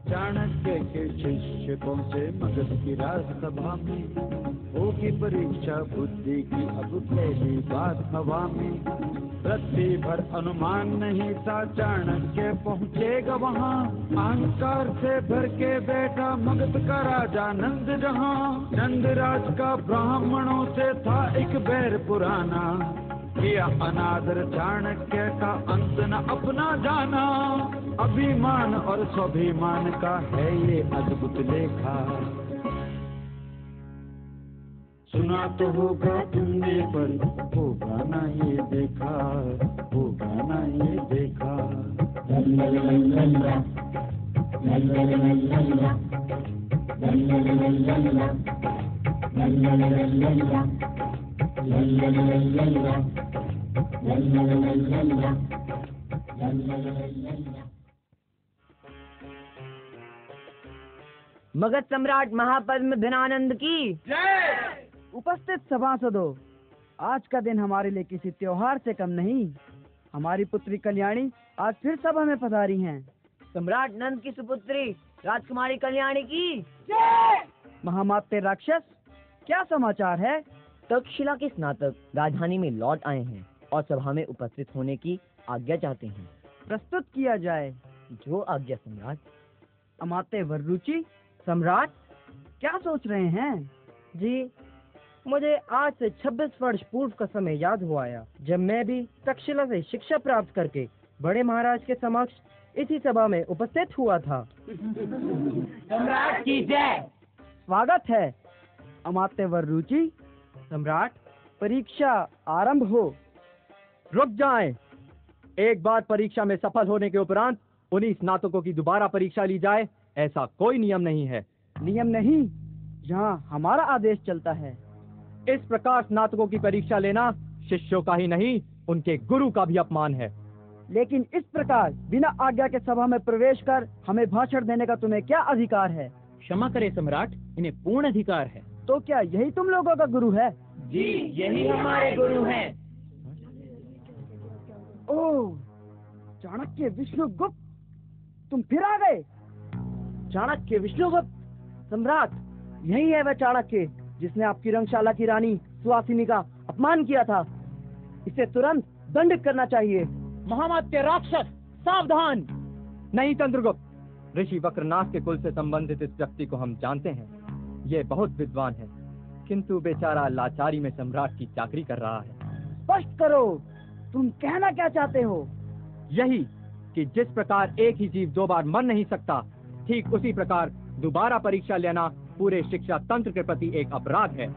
चाणक्य के शिष्य पहुंचे मगध की राजसभा में, होगी परीक्षा बुद्धि की अब पहली बात हवा में। पृथ्वी भर अनुमान नहीं था चाणक्य पहुंचेगा वहां, अहंकार से भर के बैठा मगध का राजा नंद जहां। नंद राज का ब्राह्मणों से था एक बैर पुराना, किया अनादर चाणक्य का अंत न अपना जाना। अभिमान और स्वाभिमान का है ये अद्भुत लेखा, सुना तो होगा तुमने पर होगा ना ये देखा, होगा ना ये देखा। मगध सम्राट महापद्म धनानंद की जय। उपस्थित सभासदों, आज का दिन हमारे लिए किसी त्योहार से कम नहीं। हमारी पुत्री कल्याणी आज फिर सभा में पधारी हैं। सम्राट नंद की सुपुत्री राजकुमारी कल्याणी की जय। महामात्य राक्षस, क्या समाचार है? तक्षशिला के स्नातक राजधानी में लौट आए हैं और सभा में उपस्थित होने की आज्ञा चाहते हैं। प्रस्तुत किया जाए। जो आज्ञा सम्राट। अमात्य वररुचि, सम्राट क्या सोच रहे हैं? जी, मुझे आज से 26 वर्ष पूर्व का समय याद हुआ आया, जब मैं भी तक्षशिला से शिक्षा प्राप्त करके बड़े महाराज के समक्ष इसी सभा में उपस्थित हुआ था। सम्राट की जय। स्वागत है अमात्य वररुचि। सम्राट, परीक्षा आरंभ हो। रुक जाएं। एक बार परीक्षा में सफल होने के उपरांत उन्हीं स्नातकों की दोबारा परीक्षा ली जाए, ऐसा कोई नियम नहीं है। नियम नहीं, यहाँ हमारा आदेश चलता है। इस प्रकार स्नातकों की परीक्षा लेना शिष्यों का ही नहीं, उनके गुरु का भी अपमान है। लेकिन इस प्रकार बिना आज्ञा के सभा में प्रवेश कर हमें भाषण देने का तुम्हें क्या अधिकार है? क्षमा करे सम्राट, इन्हें पूर्ण अधिकार है। तो क्या यही तुम लोगों का गुरु है? जी, यही हमारे गुरु हैं। ओह, चाणक्य विष्णुगुप्त, तुम फिर आ गए। चाणक्य विष्णुगुप्त, सम्राट, यही है वह चाणक्य जिसने आपकी रंगशाला की रानी सुहासिनी का अपमान किया था। इसे तुरंत दंडित करना चाहिए। महामात्य राक्षस, सावधान। नहीं चंद्रगुप्त, ऋषि वक्रनाथ के कुल से संबंधित इस व्यक्ति को हम जानते हैं। ये बहुत विद्वान है, किंतु बेचारा लाचारी में सम्राट की चाकरी कर रहा है। स्पष्ट करो, तुम कहना क्या चाहते हो? यही कि जिस प्रकार एक ही जीव 2 बार मर नहीं सकता, ठीक उसी प्रकार दोबारा परीक्षा लेना पूरे शिक्षा तंत्र के प्रति एक अपराध है।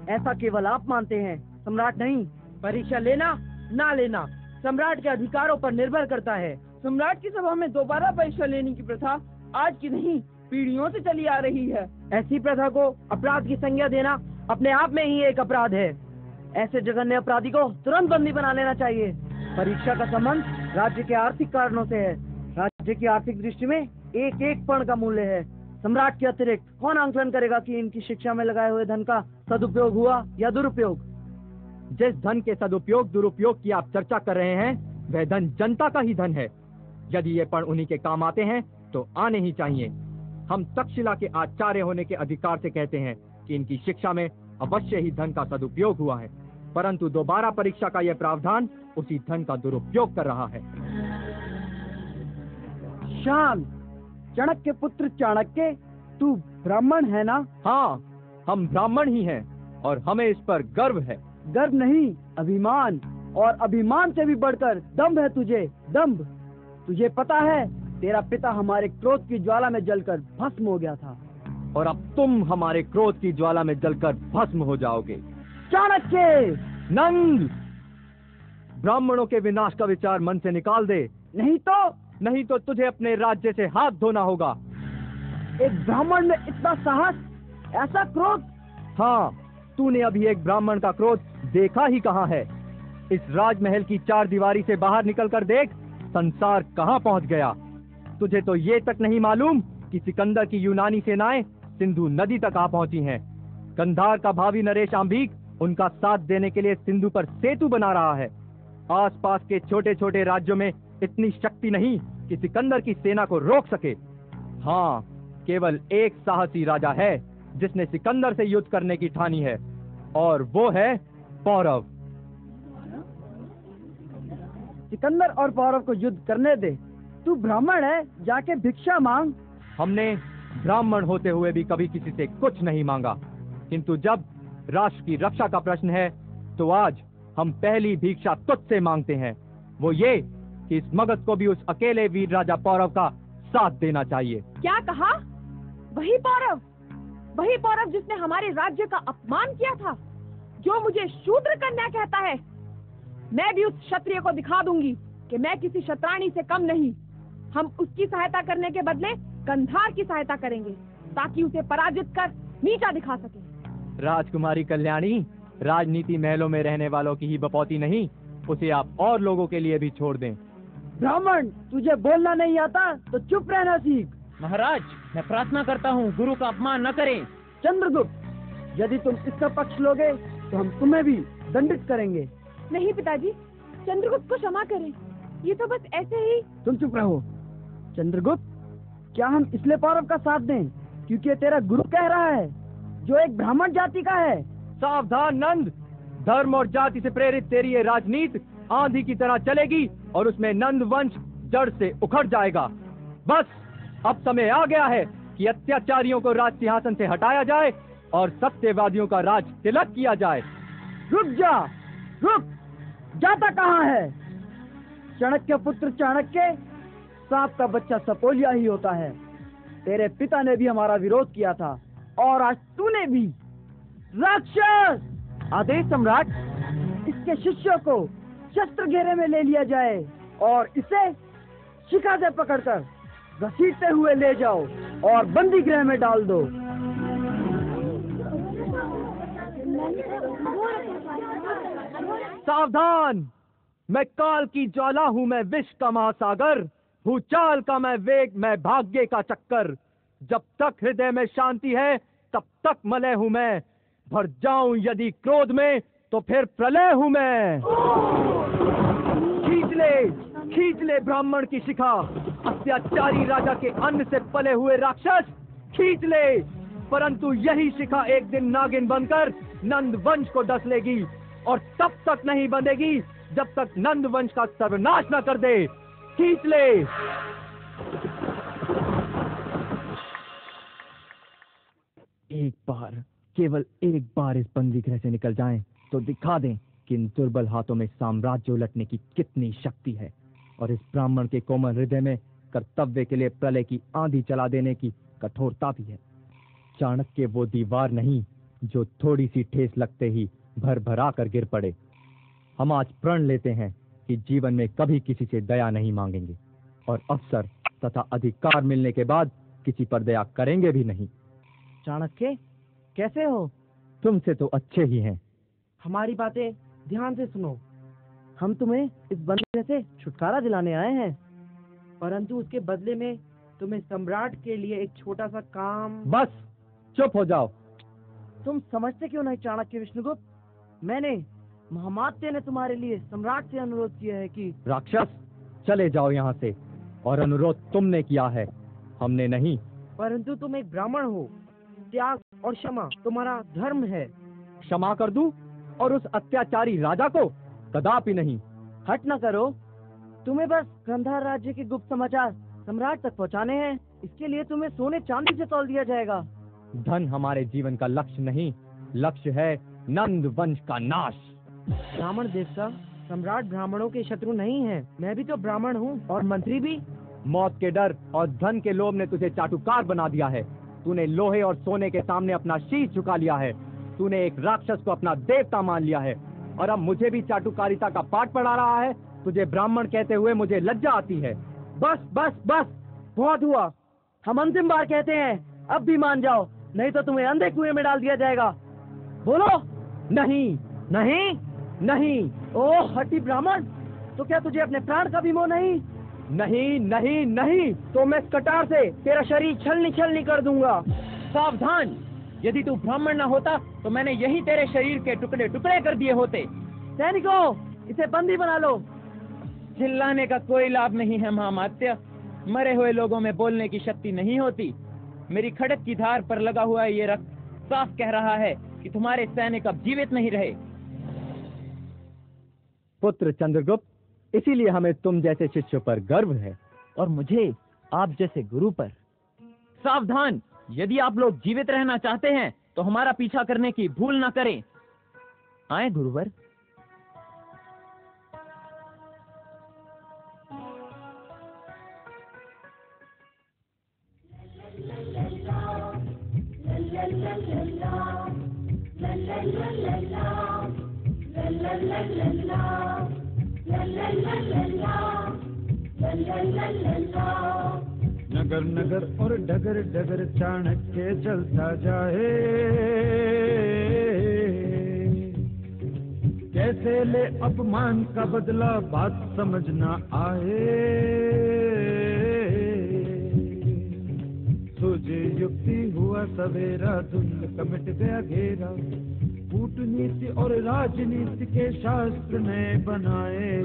ऐसा केवल आप मानते हैं, सम्राट नहीं। परीक्षा लेना ना लेना सम्राट के अधिकारों पर निर्भर करता है। सम्राट की सभा में दोबारा परीक्षा लेने की प्रथा आज की नहीं, पीढ़ियों से चली आ रही है। ऐसी प्रथा को अपराध की संज्ञा देना अपने आप में ही एक अपराध है। ऐसे जघन्य अपराधी को तुरंत बंदी बना लेना चाहिए। परीक्षा का संबंध राज्य के आर्थिक कारणों से है। राज्य की आर्थिक दृष्टि में एक एक पर्ण का मूल्य है। सम्राट के अतिरिक्त कौन आंकलन करेगा कि इनकी शिक्षा में लगाए हुए धन का सदुपयोग हुआ या दुरुपयोग? जिस धन के सदुपयोग दुरुपयोग की आप चर्चा कर रहे हैं वह धन जनता का ही धन है। यदि ये पर्ण उन्हीं के काम आते हैं तो आने ही चाहिए। हम तक्षशिला के आचार्य होने के अधिकार से कहते हैं कि इनकी शिक्षा में अवश्य ही धन का सदुपयोग हुआ है, परंतु दोबारा परीक्षा का यह प्रावधान उसी धन का दुरुपयोग कर रहा है। शांत, चाणक्य पुत्र चाणक्य, तू ब्राह्मण है ना? हाँ, हम ब्राह्मण ही हैं और हमें इस पर गर्व है। गर्व नहीं, अभिमान, और अभिमान से भी बढ़कर दम्भ है तुझे, दम्भ। तुझे पता है तेरा पिता हमारे क्रोध की ज्वाला में जलकर भस्म हो गया था, और अब तुम हमारे क्रोध की ज्वाला में जलकर भस्म हो जाओगे। चाणक्य! नंद, ब्राह्मणों के विनाश का विचार मन से निकाल दे, नहीं तो तुझे अपने राज्य से हाथ धोना होगा। एक ब्राह्मण में इतना साहस, ऐसा क्रोध? हाँ, तूने अभी एक ब्राह्मण का क्रोध देखा ही कहाँ है। इस राजमहल की चार दीवारी से बाहर निकलकर देख, संसार कहाँ पहुँच गया। तुझे तो ये तक नहीं मालूम कि सिकंदर की यूनानी सेनाएं सिंधु नदी तक आ पहुंची हैं। कंधार का भावी नरेश आंबिक उनका साथ देने के लिए सिंधु पर सेतु बना रहा है। आसपास के छोटे छोटे राज्यों में इतनी शक्ति नहीं कि सिकंदर की सेना को रोक सके। हाँ, केवल एक साहसी राजा है जिसने सिकंदर से युद्ध करने की ठानी है, और वो है पौरव। सिकंदर और पौरव को युद्ध करने दे। तू ब्राह्मण है, जाके भिक्षा मांग। हमने ब्राह्मण होते हुए भी कभी किसी से कुछ नहीं मांगा, किंतु जब राष्ट्र की रक्षा का प्रश्न है तो आज हम पहली भिक्षा तुझसे मांगते हैं। वो ये कि इस मगध को भी उस अकेले वीर राजा पौरव का साथ देना चाहिए। क्या कहा? वही पौरव जिसने हमारे राज्य का अपमान किया था, जो मुझे शूद्र कन्या कहता है। मैं भी उस क्षत्रिय को दिखा दूंगी कि मैं किसी शतरानी से कम नहीं। हम उसकी सहायता करने के बदले कंधार की सहायता करेंगे, ताकि उसे पराजित कर नीचा दिखा सके। राजकुमारी कल्याणी, राजनीति महलों में रहने वालों की ही बपौती नहीं, उसे आप और लोगों के लिए भी छोड़ दें। ब्राह्मण, तुझे बोलना नहीं आता तो चुप रहना सीख। महाराज, मैं प्रार्थना करता हूँ, गुरु का अपमान न करें। चंद्रगुप्त, यदि तुम इसका पक्ष लोगे तो हम तुम्हें भी दंडित करेंगे। नहीं पिताजी, चंद्रगुप्त को क्षमा करें, ये तो बस ऐसे ही। तुम चुप रहो। चंद्रगुप्त, क्या हम इसलिए पौरव का साथ दें क्योंकि तेरा गुरु कह रहा है, जो एक ब्राह्मण जाति का है? सावधान नंद, धर्म और जाति से प्रेरित तेरी ये राजनीति आंधी की तरह चलेगी और उसमें नंद वंश जड़ से उखड़ जाएगा। बस अब समय आ गया है कि अत्याचारियों को राज सिंहासन से हटाया जाए और सत्यवादियों का राज तिलक किया जाए। रुक जा, रुक, जाता कहाँ है? चाणक्य पुत्र चाणक्य, सांप का बच्चा सपोलिया ही होता है। तेरे पिता ने भी हमारा विरोध किया था और आज तूने भी। राक्षस! आदेश सम्राट। इसके शिष्यों को शस्त्र घेरे में ले लिया जाए और इसे शिखा से पकड़कर घसीटते हुए ले जाओ और बंदी गृह में डाल दो। सावधान, मैं काल की ज्वाला हूँ, मैं विष का महासागर, भूचाल का मैं वेग, मैं भाग्य का चक्कर। जब तक हृदय में शांति है तब तक मलय हूँ मैं, भर जाऊं यदि क्रोध में तो फिर प्रलय हूँ मैं। खींच ले ब्राह्मण की शिखा, अत्याचारी राजा के अन्न से पले हुए राक्षस, खींच ले। परंतु यही शिखा एक दिन नागिन बनकर नंद वंश को डस लेगी, और तब तक नहीं बंधेगी जब तक नंद वंश का सर्वनाश न कर दे। खींच ले। एक बार, केवल एक बार इस बंदी गृह से निकल जाएं तो दिखा दें कि इन दुर्बल हाथों में साम्राज्य उलटने की कितनी शक्ति है, और इस ब्राह्मण के कोमल हृदय में कर्तव्य के लिए प्रलय की आंधी चला देने की कठोरता भी है। चाणक्य वो दीवार नहीं जो थोड़ी सी ठेस लगते ही भर भरा कर गिर पड़े। हम आज प्रण लेते हैं कि जीवन में कभी किसी से दया नहीं मांगेंगे, और अवसर तथा अधिकार मिलने के बाद किसी पर दया करेंगे भी नहीं। चाणक्य, कैसे हो? तुमसे तो अच्छे ही हैं। हमारी बातें ध्यान से सुनो। हम तुम्हें इस बंधन से छुटकारा दिलाने आए हैं, परंतु उसके बदले में तुम्हें सम्राट के लिए एक छोटा सा काम। बस चुप हो जाओ। तुम समझते क्यों नहीं चाणक्य विष्णुगुप्त? मैंने महामात्य ने तुम्हारे लिए सम्राट से अनुरोध किया है कि राक्षस, चले जाओ यहाँ से। और अनुरोध तुमने किया है, हमने नहीं। परंतु तुम एक ब्राह्मण हो, त्याग और क्षमा तुम्हारा धर्म है। क्षमा कर दूं और उस अत्याचारी राजा को? कदापि नहीं। हट न करो। तुम्हें बस गांधार राज्य के गुप्त समाचार सम्राट तक पहुंचाने हैं। इसके लिए तुम्हें सोने चांदी से तौल दिया जाएगा। धन हमारे जीवन का लक्ष्य नहीं, लक्ष्य है नंद वंश का नाश। ब्राह्मण देवता, सम्राट ब्राह्मणों के शत्रु नहीं है। मैं भी तो ब्राह्मण हूँ और मंत्री भी। मौत के डर और धन के लोभ ने तुझे चाटुकार बना दिया है। तूने लोहे और सोने के सामने अपना शीश झुका लिया है। तूने एक राक्षस को अपना देवता मान लिया है और अब मुझे भी चाटुकारिता का पाठ पढ़ा रहा है। तुझे ब्राह्मण कहते हुए मुझे लज्जा आती है। बस बस बस, बहुत हुआ। हम अंतिम बार कहते हैं, अब भी मान जाओ, नहीं तो तुम्हें अंधे कुएं में डाल दिया जाएगा। बोलो। नहीं नहीं नहीं। ओह हठी ब्राह्मण, तो क्या तुझे अपने प्राण का भी मोह नहीं? नहीं नहीं नहीं। तो मैं इस कटार से तेरा शरीर छलनी छलनी कर दूंगा। सावधान, यदि तू ब्राह्मण न होता तो मैंने यही तेरे शरीर के टुकड़े टुकड़े कर दिए होते। सैनिकों, इसे बंदी बना लो। चिल्लाने का कोई लाभ नहीं है महामात्य। मरे हुए लोगों में बोलने की शक्ति नहीं होती। मेरी खड़क की धार पर लगा हुआ ये रक्त साफ कह रहा है कि तुम्हारे सैनिक अब जीवित नहीं रहे। पुत्र चंद्रगुप्त, इसीलिए हमें तुम जैसे शिष्यों पर गर्व है और मुझे आप जैसे गुरु पर। सावधान, यदि आप लोग जीवित रहना चाहते हैं तो हमारा पीछा करने की भूल न करें। आए गुरुवर। नगर नगर और डगर डगर चाणक्य चलता जाए, कैसे ले अपमान का बदला बात समझ ना आए। तुझे युक्ति हुआ सवेरा, धुंध का मिट गया घेरा। कूटनीति और राजनीति के शास्त्र नए बनाए,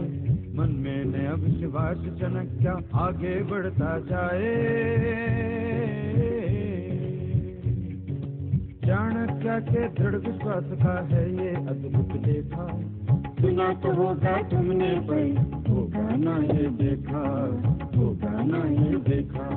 मन में नया विश्वास चाणक्य आगे बढ़ता जाए। चाणक्य के दृढ़ विश्वास का है ये अद्भुत लेखा। सुना तो होगा तुमने पर, होगा ना ये देखा, होगा ना ये देखा।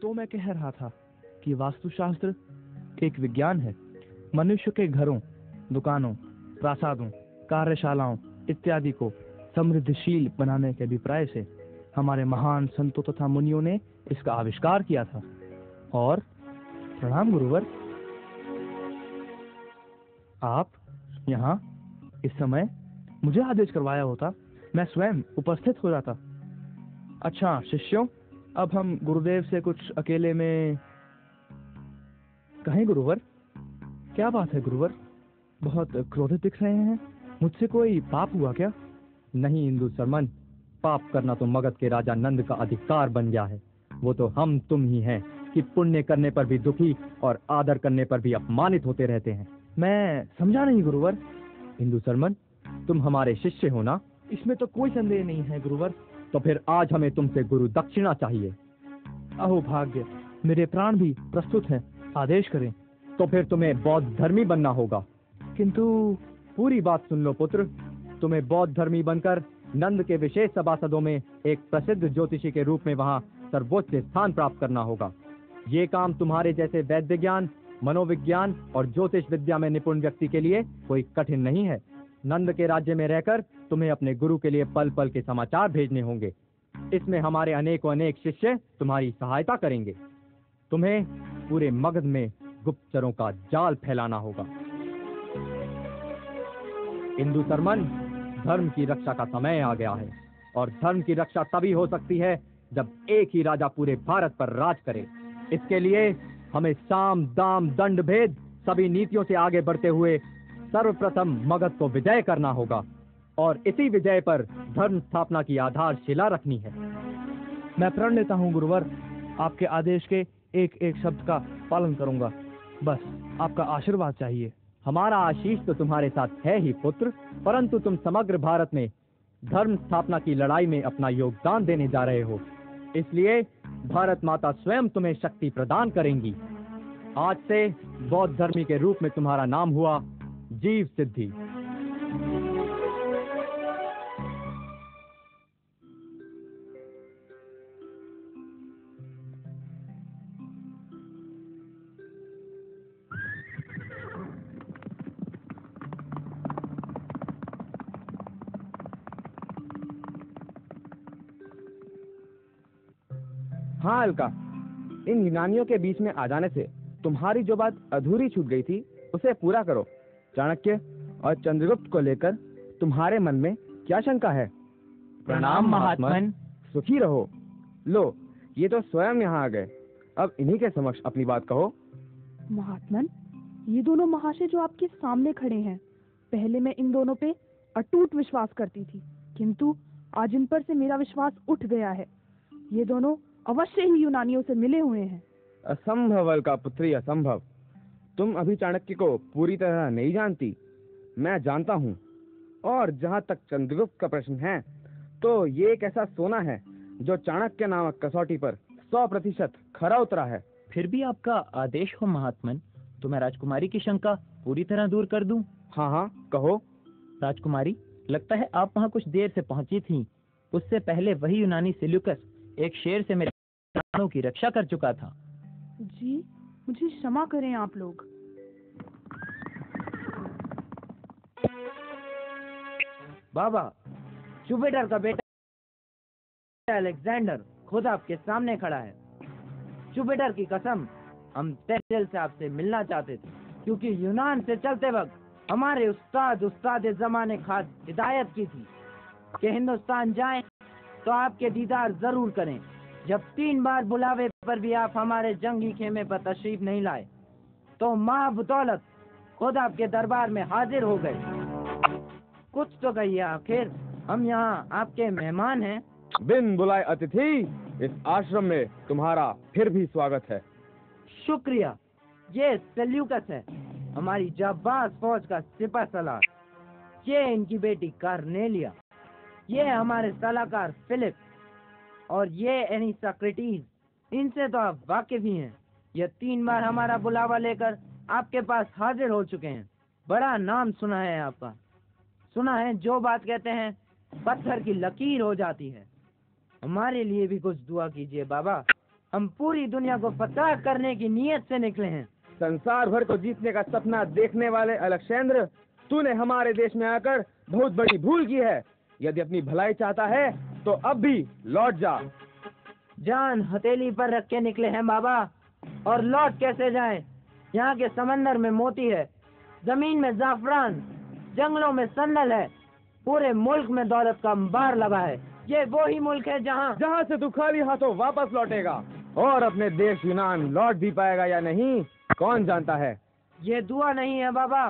तो मैं कह रहा था कि वास्तुशास्त्र एक विज्ञान है। मनुष्य के घरों, दुकानों, प्रासादों, कार्यशालाओं इत्यादि को समृद्धशील बनाने के अभिप्राय से हमारे महान संतों तथा मुनियों ने इसका आविष्कार किया था। और प्रणाम गुरुवर, आप यहाँ इस समय मुझे आदेश करवाया होता, मैं स्वयं उपस्थित हो जाता। अच्छा शिष्यों, अब हम गुरुदेव से कुछ अकेले में कहें। गुरुवर, क्या बात है गुरुवर, बहुत क्रोधित दिख रहे हैं। मुझसे कोई पाप हुआ क्या? नहीं इंदु सरमन, पाप करना तो मगध के राजा नंद का अधिकार बन गया है। वो तो हम तुम ही हैं कि पुण्य करने पर भी दुखी और आदर करने पर भी अपमानित होते रहते हैं। मैं समझा नहीं गुरुवर। इंदु सरमन, तुम हमारे शिष्य हो ना? इसमें तो कोई संदेह नहीं है गुरुवर। तो फिर आज हमें तुमसे गुरु दक्षिणा चाहिए। अहो भाग्य, मेरे प्राण भी प्रस्तुत हैं, आदेश करें। तो फिर तुम्हें बौद्ध धर्मी बनना होगा। किंतु पूरी बात सुन लो पुत्र, तुम्हें बौद्ध धर्मी बनकर नंद के विशेष सभासदों में एक प्रसिद्ध ज्योतिषी के रूप में वहाँ सर्वोच्च स्थान प्राप्त करना होगा। ये काम तुम्हारे जैसे वैद्य ज्ञान, मनोविज्ञान और ज्योतिष विद्या में निपुण व्यक्ति के लिए कोई कठिन नहीं है। नंद के राज्य में रहकर तुम्हें अपने गुरु के लिए पल पल के समाचार भेजने होंगे। इसमें हमारे अनेकों अनेक शिष्य तुम्हारी सहायता करेंगे। तुम्हें पूरे मगध में गुप्तचरों का जाल फैलाना होगा। इंदु सरमन, धर्म की रक्षा का समय आ गया है, और धर्म की रक्षा तभी हो सकती है जब एक ही राजा पूरे भारत पर राज करे। इसके लिए हमें साम दाम दंड भेद सभी नीतियों से आगे बढ़ते हुए सर्वप्रथम मगध को विजय करना होगा, और इसी विजय पर धर्म स्थापना की आधारशिला रखनी है। मैं प्रण लेता हूँ गुरुवर, आपके आदेश के एक एक शब्द का पालन करूंगा। बस आपका आशीर्वाद चाहिए। हमारा आशीष तो तुम्हारे साथ है ही पुत्र, परंतु तुम समग्र भारत में धर्म स्थापना की लड़ाई में अपना योगदान देने जा रहे हो, इसलिए भारत माता स्वयं तुम्हें शक्ति प्रदान करेंगी। आज से बौद्ध धर्मी के रूप में तुम्हारा नाम हुआ जीव सिद्धि। हाँ अलका, इन यूनानियों के बीच में आ जाने से तुम्हारी जो बात अधूरी छूट गई थी उसे पूरा करो। चाणक्य और चंद्रगुप्त को लेकर तुम्हारे मन में क्या शंका है? प्रणाम महात्मन। सुखी रहो। लो, ये तो स्वयं यहाँ आ गए, अब इन्हीं के समक्ष अपनी बात कहो। महात्मन, ये दोनों महाशय जो आपके सामने खड़े हैं, पहले मैं इन दोनों पे अटूट विश्वास करती थी, किंतु आज इन पर से मेरा विश्वास उठ गया है। ये दोनों अवश्य ही यूनानियों से मिले हुए हैं। असंभव अलका पुत्री, असंभव। तुम अभी चाणक्य को पूरी तरह नहीं जानती, मैं जानता हूँ। और जहाँ तक चंद्रगुप्त का प्रश्न है, तो ये एक ऐसा सोना है जो चाणक्य नामक कसौटी पर 100% खरा उतरा है। फिर भी आपका आदेश हो महात्मन, तो मैं राजकुमारी की शंका पूरी तरह दूर कर दूं। हाँ हाँ कहो। राजकुमारी, लगता है आप वहाँ कुछ देर से पहुँची थीं। उससे पहले वही यूनानी सेल्यूकस एक शेर से मेरे प्राणों की रक्षा कर चुका था। जी, मुझे क्षमा करें आप लोग। बाबा, जुपिटर का बेटा अलेक्जेंडर खुद आपके सामने खड़ा है। जुपिटर की कसम, हम तहे दिल से आपसे मिलना चाहते थे, क्योंकि यूनान से चलते वक्त हमारे उस्ताद ज़माने खास हिदायत की थी कि हिंदुस्तान जाएं तो आपके दीदार जरूर करें। जब 3 बार बुलावे पर भी आप हमारे जंगी खेमे पर तशरीफ नहीं लाए, तो माँ बदौलत खुद आपके दरबार में हाजिर हो गए। कुछ तो कहिए, आखिर हम यहाँ आपके मेहमान हैं। बिन बुलाए अतिथि, इस आश्रम में तुम्हारा फिर भी स्वागत है। शुक्रिया। ये सेल्यूकस है, हमारी जाबाज फौज का सिपह सलार। ये इनकी बेटी कार्नेलिया, ये हमारे सलाहकार फिलिप, और ये एनिसक्रेटीज। इनसे तो आप वाकिफ ही हैं। ये 3 बार हमारा बुलावा लेकर आपके पास हाजिर हो चुके हैं। बड़ा नाम सुना है आपका। सुना है जो बात कहते हैं पत्थर की लकीर हो जाती है। हमारे लिए भी कुछ दुआ कीजिए बाबा। हम पूरी दुनिया को फतह करने की नीयत से निकले हैं। संसार भर को जीतने का सपना देखने वाले अलेक्जेंडर, तूने हमारे देश में आकर बहुत बड़ी भूल की है। यदि अपनी भलाई चाहता है तो अब भी लौट जा। जान हथेली पर रख के निकले हैं बाबा, और लौट कैसे जाएं? यहाँ के समंदर में मोती है, जमीन में जाफरान, जंगलों में संदल है, पूरे मुल्क में दौलत का अंबार लगा है। ये वो ही मुल्क है जहाँ से तू खाली हाथों वापस लौटेगा, और अपने देश यूनान लौट भी पाएगा या नहीं, कौन जानता है। ये दुआ नहीं है बाबा,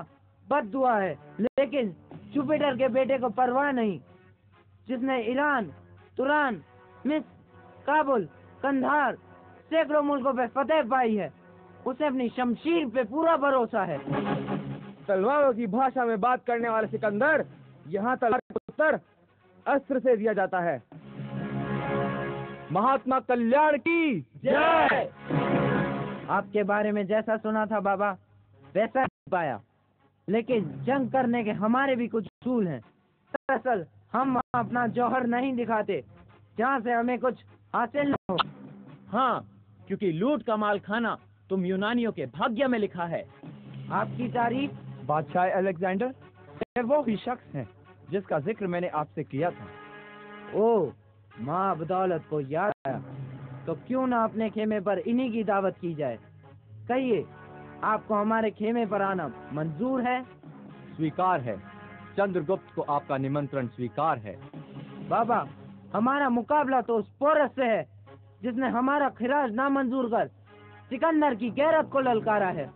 बद दुआ है। लेकिन जुपिटर के बेटे को परवाह नहीं, जिसने ईरान, तुरान, मिस्र, काबुल, कंधार सैकड़ों मुल्कों पे फतेह पाई है, उसे अपनी शमशीर पे पूरा भरोसा है। तलवारों की भाषा में बात करने वाले सिकंदर, यहाँ तलवार का उत्तर अस्त्र से दिया जाता है। महात्मा कल्याण की जय। आपके बारे में जैसा सुना था बाबा, वैसा नहीं पाया। लेकिन जंग करने के हमारे भी कुछ उसूल हैं। दरअसल हम अपना जौहर नहीं दिखाते जहाँ से हमें कुछ हासिल न हो। हाँ, क्योंकि लूट का माल खाना तुम यूनानियों के भाग्य में लिखा है। आपकी तारीफ। बादशाह अलेक्जेंडर, ये वो ही शख्स है जिसका जिक्र मैंने आपसे किया था। ओह, माँ बदौलत को याद आया तो क्यों ना अपने खेमे पर इन्हीं की दावत की जाए। कहिए, आपको हमारे खेमे पर आना मंजूर है? स्वीकार है। चंद्रगुप्त को आपका निमंत्रण स्वीकार है। बाबा, हमारा मुकाबला तो उस पोरस से है जिसने हमारा खिराज नामंजूर कर सिकंदर की गैरत को ललकारा है।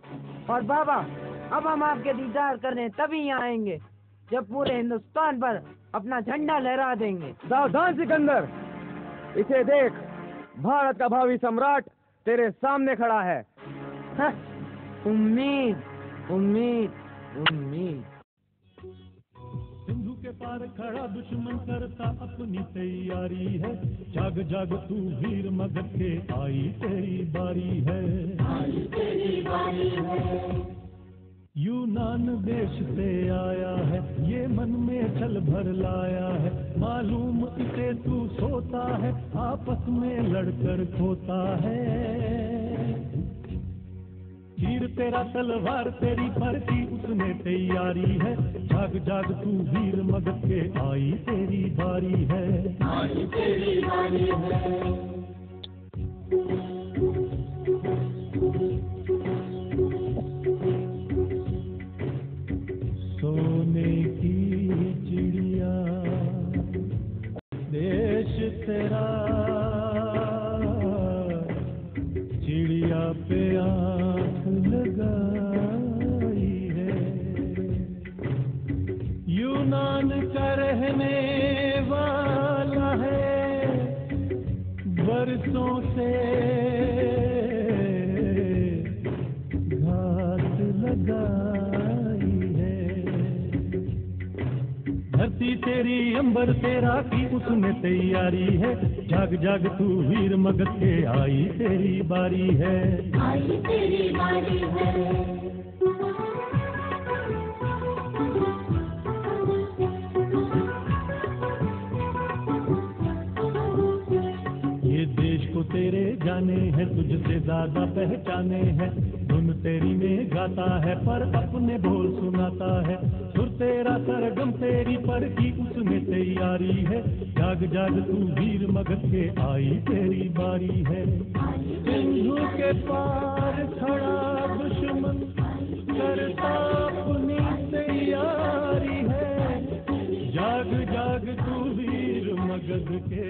और बाबा, अब हम आपके दीदार करने तभी यहाँ आएंगे जब पूरे हिंदुस्तान पर अपना झंडा लहरा देंगे। सावधान सिकंदर, इसे देख, भारत का भावी सम्राट तेरे सामने खड़ा है। उम्मीद उम्मीद उम्मीद। सिंधु के पार खड़ा दुश्मन करता अपनी तैयारी है। जाग जाग तू वीर मगध के, आई तेरी बारी है, आई तेरी बारी है। यूनान देश से आया है, ये मन में छल भर लाया है। मालूम इसे तू सोता है, आपस में लड़कर खोता है। तीर तेरा तलवार तेरी पर की उसने तैयारी है। जाग जाग तू वीर मगध के, आई तेरी बारी है, आई तेरी बारी है। सोने की चिड़िया देश तेरा, चिड़िया पे आँख लगाई है। यूनान का रहने वाला है, बरसों से घात लगाई है। धरती तेरी अंबर तेरा की उसमें तैयारी है। जाग जाग तू वीर मगध के, आई तेरी बारी है, आई तेरी बारी है। ये देश को तेरे जाने हैं, तुझसे ज्यादा पहचाने हैं। धुन तेरी में गाता है पर अपने बोल सुनाता है। सुर तेरा सरगम तेरी पर की उसमें तैयारी है। जाग जाग तू वीर मगध के, आई तेरी बारी है। सिंधु के पार खड़ा दुश्मन करता अपनी तैयारी है। जाग जाग तू वीर मगध के,